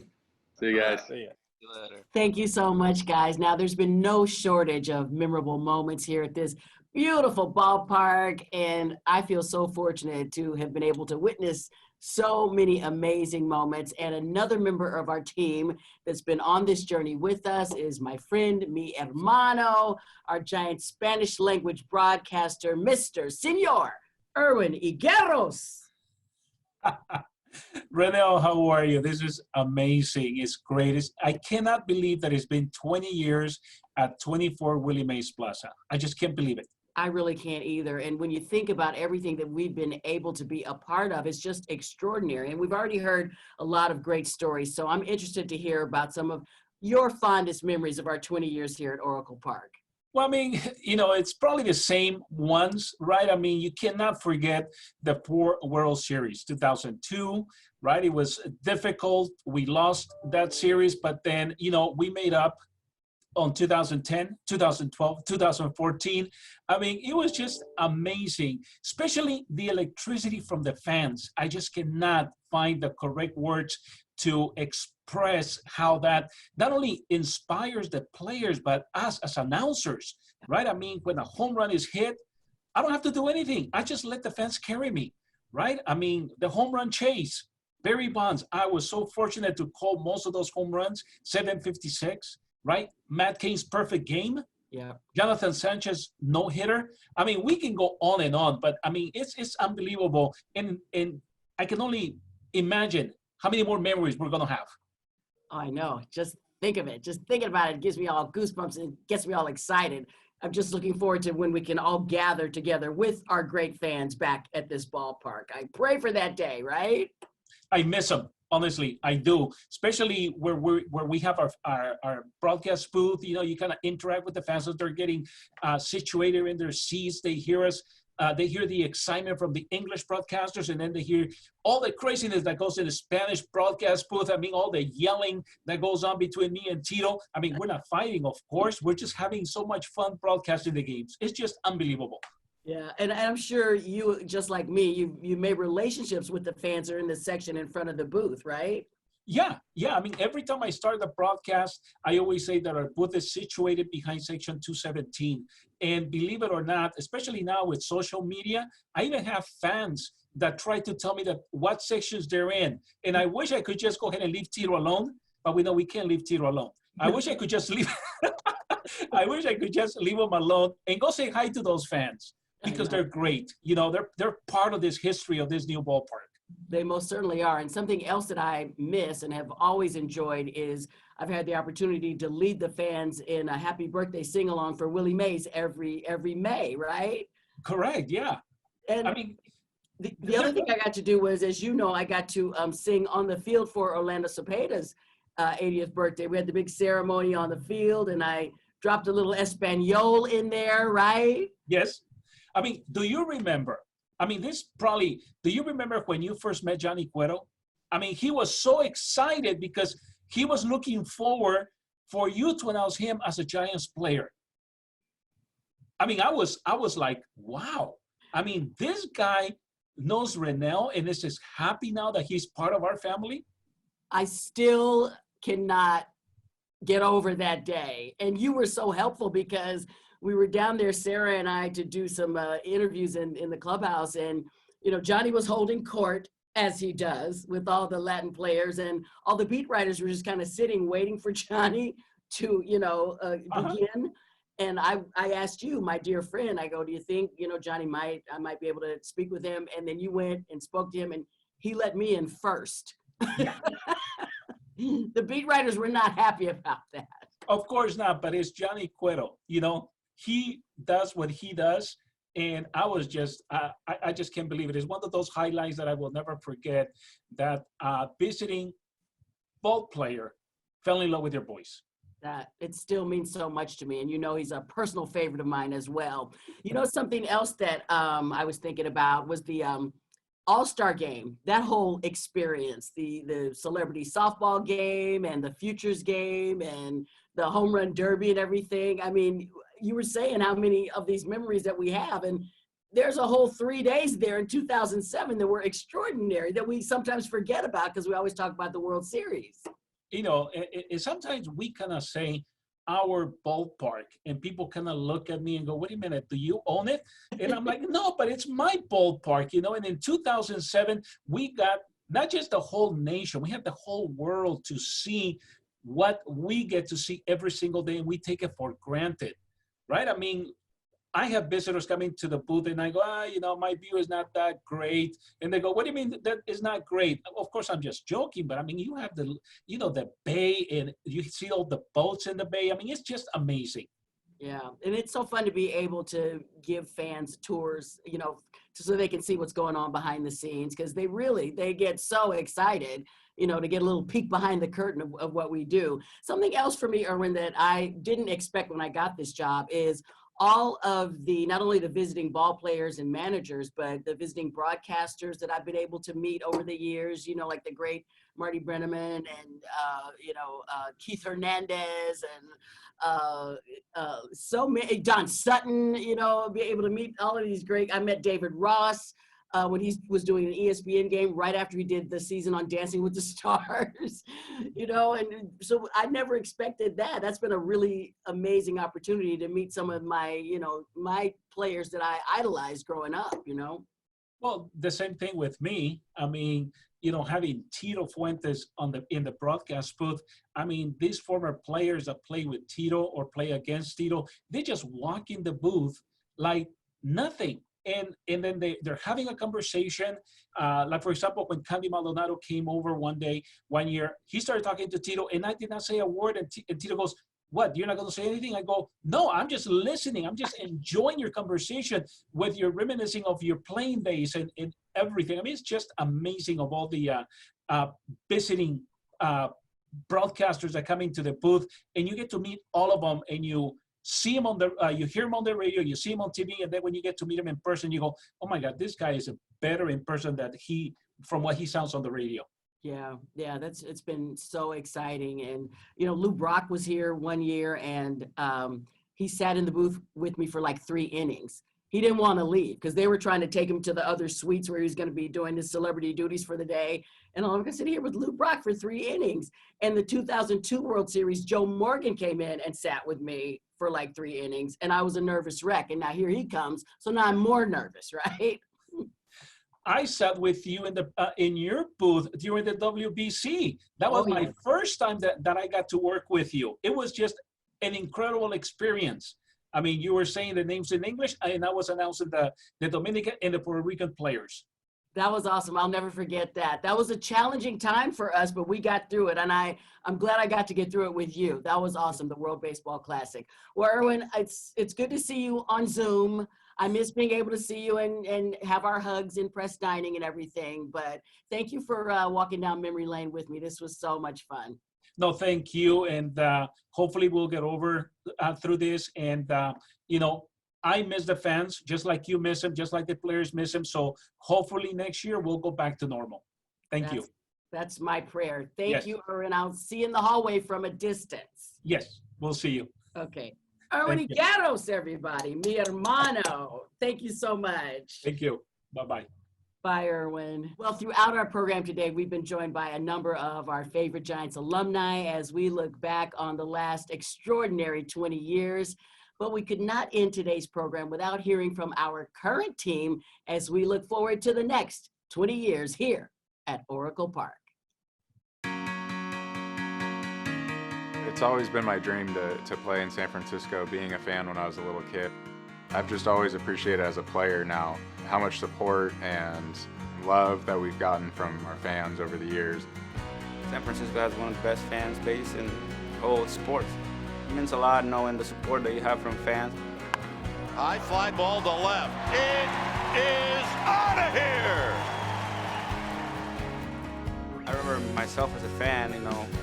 [SPEAKER 14] See you guys.
[SPEAKER 13] See you later.
[SPEAKER 1] Thank you so much, guys. Now, there's been no shortage of memorable moments here at this beautiful ballpark, and I feel so fortunate to have been able to witness so many amazing moments. And another member of our team that's been on this journey with us is my friend, mi hermano, our giant Spanish language broadcaster, Mr. Senor Erwin Higueros.
[SPEAKER 16] Renel, how are you? This is amazing. It's great. I cannot believe that it's been 20 years at 24 Willie Mays Plaza. I just can't believe it.
[SPEAKER 1] I really can't either. And when you think about everything that we've been able to be a part of, it's just extraordinary. And we've already heard a lot of great stories. So I'm interested to hear about some of your fondest memories of our 20 years here at Oracle Park.
[SPEAKER 16] Well, I mean, it's probably the same ones, right? I mean, you cannot forget the poor World Series, 2002, right? It was difficult. We lost that series, but then, we made up on 2010, 2012, 2014. I mean, it was just amazing, especially the electricity from the fans. I just cannot find the correct words to express how that not only inspires the players, but us as announcers, right? I mean, when a home run is hit, I don't have to do anything. I just let the fans carry me, right? I mean, the home run chase, Barry Bonds, I was so fortunate to call most of those home runs, 756, right? Matt Cain's perfect game.
[SPEAKER 1] Yeah.
[SPEAKER 16] Jonathan Sanchez no-hitter. I mean, we can go on and on, but I mean, it's unbelievable. And I can only imagine how many more memories we're going to have.
[SPEAKER 1] Oh, I know. Just think of it. Just thinking about it gives me all goosebumps and gets me all excited. I'm just looking forward to when we can all gather together with our great fans back at this ballpark. I pray for that day, right?
[SPEAKER 16] I miss them. Honestly, I do, especially where we have our broadcast booth. You kind of interact with the fans as they're getting situated in their seats. They hear us. They hear the excitement from the English broadcasters, and then they hear all the craziness that goes in the Spanish broadcast booth. I mean, all the yelling that goes on between me and Tito. I mean, we're not fighting, of course. We're just having so much fun broadcasting the games. It's just unbelievable.
[SPEAKER 1] Yeah, and I'm sure you, just like me, you made relationships with the fans that are in the section in front of the booth, right?
[SPEAKER 16] Yeah. I mean, every time I start the broadcast, I always say that our booth is situated behind section 217. And believe it or not, especially now with social media, I even have fans that try to tell me that what sections they're in. And I wish I could just go ahead and leave Tito alone, but we know we can't leave Tito alone. I wish I could just leave. I wish I could just leave them alone and go say hi to those fans, because they're great. They're part of this history of this new ballpark.
[SPEAKER 1] They most certainly are. And something else that I miss and have always enjoyed is I've had the opportunity to lead the fans in a happy birthday sing-along for Willie Mays every May, right?
[SPEAKER 16] Correct, yeah.
[SPEAKER 1] And I mean, the other thing I got to do was, as you know, I got to sing on the field for Orlando Cepeda's 80th birthday. We had the big ceremony on the field, and I dropped a little Espanol in there, right?
[SPEAKER 16] Yes. I mean, do you remember? I mean, do you remember when you first met Johnny Cueto? I mean, he was so excited because he was looking forward for you to announce him as a Giants player. I mean, I was like, wow. I mean, this guy knows Renel and is just happy now that he's part of our family.
[SPEAKER 1] I still cannot get over that day. And you were so helpful because we were down there, Sarah and I, to do some interviews in the clubhouse. And, you know, Johnny was holding court, as he does with all the Latin players, and all the beat writers were just kind of sitting, waiting for Johnny to, you know, begin. And I asked you, my dear friend, I go, do you think, you know, Johnny I might be able to speak with him? And then you went and spoke to him, and he let me in first. The beat writers were not happy about that.
[SPEAKER 16] Of course not, but it's Johnny Cueto. You know, he does what he does. And I was just, I just can't believe it. It's one of those highlights that I will never forget, that visiting ball player fell in love with your voice.
[SPEAKER 1] That it still means so much to me. And you know, he's a personal favorite of mine as well. You know, something else that I was thinking about was the All-Star game, that whole experience, the celebrity softball game and the futures game and the home run derby and everything. I mean, you were saying how many of these memories that we have, and there's a whole 3 days there in 2007 that were extraordinary that we sometimes forget about because we always talk about the World Series.
[SPEAKER 16] You know, sometimes we kind of say our ballpark, and people kind of look at me and go, wait a minute, do you own it? And I'm like, no, but it's my ballpark, you know. And in 2007, we got not just the whole nation, we had the whole world to see what we get to see every single day, and we take it for granted. Right? I mean, I have visitors coming to the booth and I go, you know, my view is not that great. And they go, what do you mean that is not great? Of course, I'm just joking, but I mean, you have the, you know, the bay, and you see all the boats in the bay. I mean, it's just amazing.
[SPEAKER 1] Yeah. And it's so fun to be able to give fans tours, you know, so they can see what's going on behind the scenes, because they get so excited, you know, to get a little peek behind the curtain of what we do. Something else for me, Erwin, that I didn't expect when I got this job is all of the, not only the visiting ball players and managers, but the visiting broadcasters that I've been able to meet over the years, you know, like the great Marty Brenneman and, you know, Keith Hernandez and so many, Don Sutton, you know, be able to meet all of these great, I met David Ross when he was doing an ESPN game right after he did the season on Dancing with the Stars, you know, and so I never expected that. That's been a really amazing opportunity to meet some of my, you know, my players that I idolized growing up, you know.
[SPEAKER 16] Well, the same thing with me. I mean, you know, having Tito Fuentes in the broadcast booth. I mean, these former players that play with Tito or play against Tito, they just walk in the booth like nothing. And then they're having a conversation. Like, for example, when Candy Maldonado came over one year, he started talking to Tito, and I did not say a word. And Tito goes, what, you're not going to say anything? I go, no, I'm just listening. I'm just enjoying your conversation with your reminiscing of your playing days and everything. I mean, it's just amazing of all the visiting broadcasters that come into the booth, and you get to meet all of them, and you see him you hear him on the radio, you see him on TV, and then when you get to meet him in person, you go, oh my God, this guy is better in person from what he sounds on the radio.
[SPEAKER 1] Yeah, it's been so exciting. And, you know, Lou Brock was here one year, and he sat in the booth with me for like 3 innings. He didn't want to leave because they were trying to take him to the other suites where he was going to be doing his celebrity duties for the day. And I'm going to sit here with Lou Brock for 3 innings. And the 2002 World Series, Joe Morgan came in and sat with me for like 3 innings. And I was a nervous wreck. And now here he comes. So now I'm more nervous, right?
[SPEAKER 16] I sat with you in your booth during the WBC. That was my first time that I got to work with you. It was just an incredible experience. I mean, you were saying the names in English, and I was announcing the Dominican and the Puerto Rican players.
[SPEAKER 1] That was awesome. I'll never forget that. That was a challenging time for us, but we got through it. And I'm glad I got to get through it with you. That was awesome, the World Baseball Classic. Well, Erwin, it's good to see you on Zoom. I miss being able to see you and have our hugs in press dining and everything. But thank you for walking down memory lane with me. This was so much fun.
[SPEAKER 16] No, thank you. And hopefully we'll get over through this. And, you know, I miss the fans, just like you miss them, just like the players miss them. So hopefully next year we'll go back to normal. Thank you.
[SPEAKER 1] That's my prayer. Thank you, Erwin. I'll see you in the hallway from a distance.
[SPEAKER 16] Yes, we'll see you.
[SPEAKER 1] Okay. Erwin Higueros, everybody. Mi hermano. Thank you so much.
[SPEAKER 16] Thank you. Bye-bye.
[SPEAKER 1] Bye, Erwin. Well, throughout our program today, we've been joined by a number of our favorite Giants alumni as we look back on the last extraordinary 20 years. But we could not end today's program without hearing from our current team as we look forward to the next 20 years here at Oracle Park.
[SPEAKER 17] It's always been my dream to play in San Francisco, being a fan when I was a little kid. I've just always appreciated as a player now how much support and love that we've gotten from our fans over the years.
[SPEAKER 18] San Francisco has one of the best fan base in all sports. It means a lot knowing the support that you have from fans.
[SPEAKER 19] High fly ball to left. It is out of here!
[SPEAKER 18] I remember myself as a fan,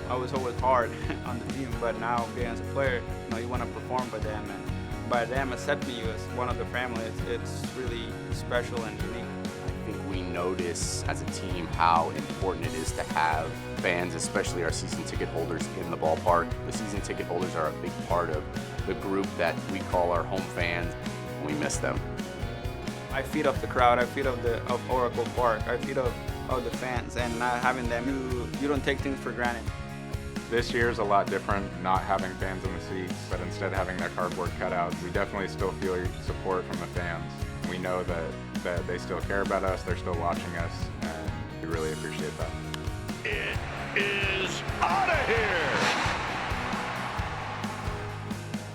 [SPEAKER 18] I was always hard on the team, but now being as a player, you want to perform for them, and by them accepting you as one of the family, it's really special and unique.
[SPEAKER 20] I think we notice as a team how important it is to have fans, especially our season ticket holders, in the ballpark. The season ticket holders are a big part of the group that we call our home fans, and we miss them.
[SPEAKER 18] I feed off the crowd, I feed off of Oracle Park, I feed off the fans, and not having them, you don't take things for granted.
[SPEAKER 17] This year's a lot different, not having fans in the seats, but instead having their cardboard cutouts. We definitely still feel support from the fans. We know that they still care about us, they're still watching us, and we really appreciate that.
[SPEAKER 19] It is out of here!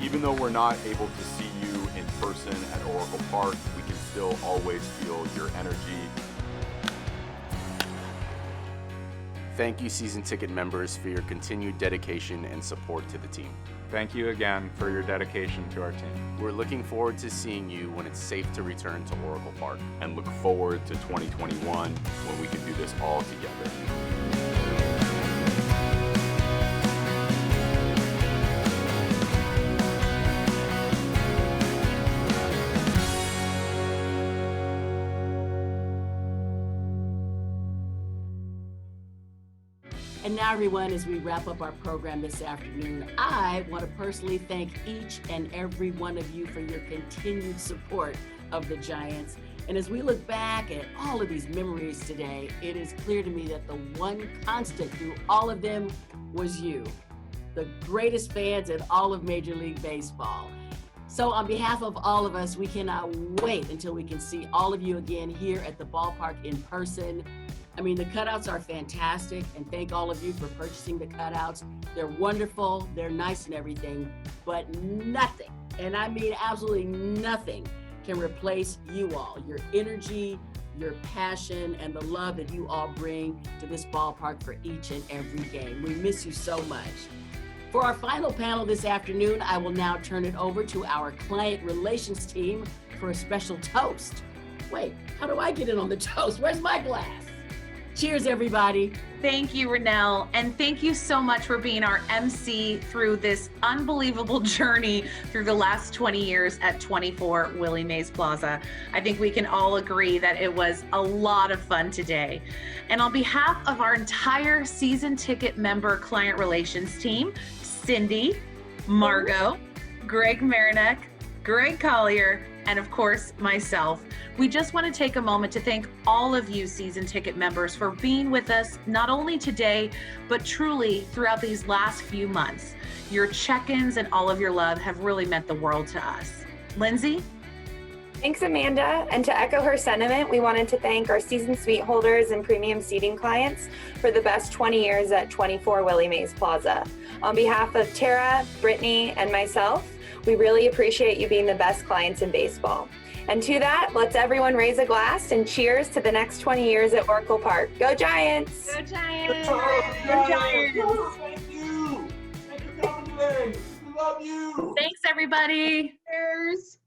[SPEAKER 21] Even though we're not able to see you in person at Oracle Park, we can still always feel your energy.
[SPEAKER 20] Thank you, season ticket members, for your continued dedication and support to the team.
[SPEAKER 17] Thank you again for your dedication to our team.
[SPEAKER 20] We're looking forward to seeing you when it's safe to return to Oracle Park.
[SPEAKER 21] And look forward to 2021 when we can do this all together.
[SPEAKER 1] And now, everyone, as we wrap up our program this afternoon, I want to personally thank each and every one of you for your continued support of the Giants. And as we look back at all of these memories today, it is clear to me that the one constant through all of them was you, the greatest fans in all of Major League Baseball. So on behalf of all of us, we cannot wait until we can see all of you again here at the ballpark in person. I mean, the cutouts are fantastic, and thank all of you for purchasing the cutouts. They're wonderful, they're nice and everything, but nothing, and I mean absolutely nothing, can replace you all, your energy, your passion, and the love that you all bring to this ballpark for each and every game. We miss you so much. For our final panel this afternoon, I will now turn it over to our client relations team for a special toast. Wait, how do I get in on the toast? Where's my glass? Cheers, everybody.
[SPEAKER 22] Thank you, Renel, and thank you so much for being our MC through this unbelievable journey through the last 20 years at 24 Willie Mays Plaza. I think we can all agree that it was a lot of fun today. And on behalf of our entire season ticket member client relations team, Cindy, Margot, Greg Marinek, Greg Collier, and of course, myself, we just want to take a moment to thank all of you season ticket members for being with us, not only today, but truly throughout these last few months. Your check-ins and all of your love have really meant the world to us. Lindsay?
[SPEAKER 23] Thanks, Amanda. And to echo her sentiment, we wanted to thank our season suite holders and premium seating clients for the best 20 years at 24 Willie Mays Plaza. On behalf of Tara, Brittany, and myself, we really appreciate you being the best clients in baseball. And to that, let's everyone raise a glass and cheers to the next 20 years at Oracle Park. Go Giants!
[SPEAKER 22] Go Giants! Go Giants!
[SPEAKER 19] Thank you! Thank you for coming today. We love you!
[SPEAKER 22] Thanks, everybody!
[SPEAKER 23] Cheers!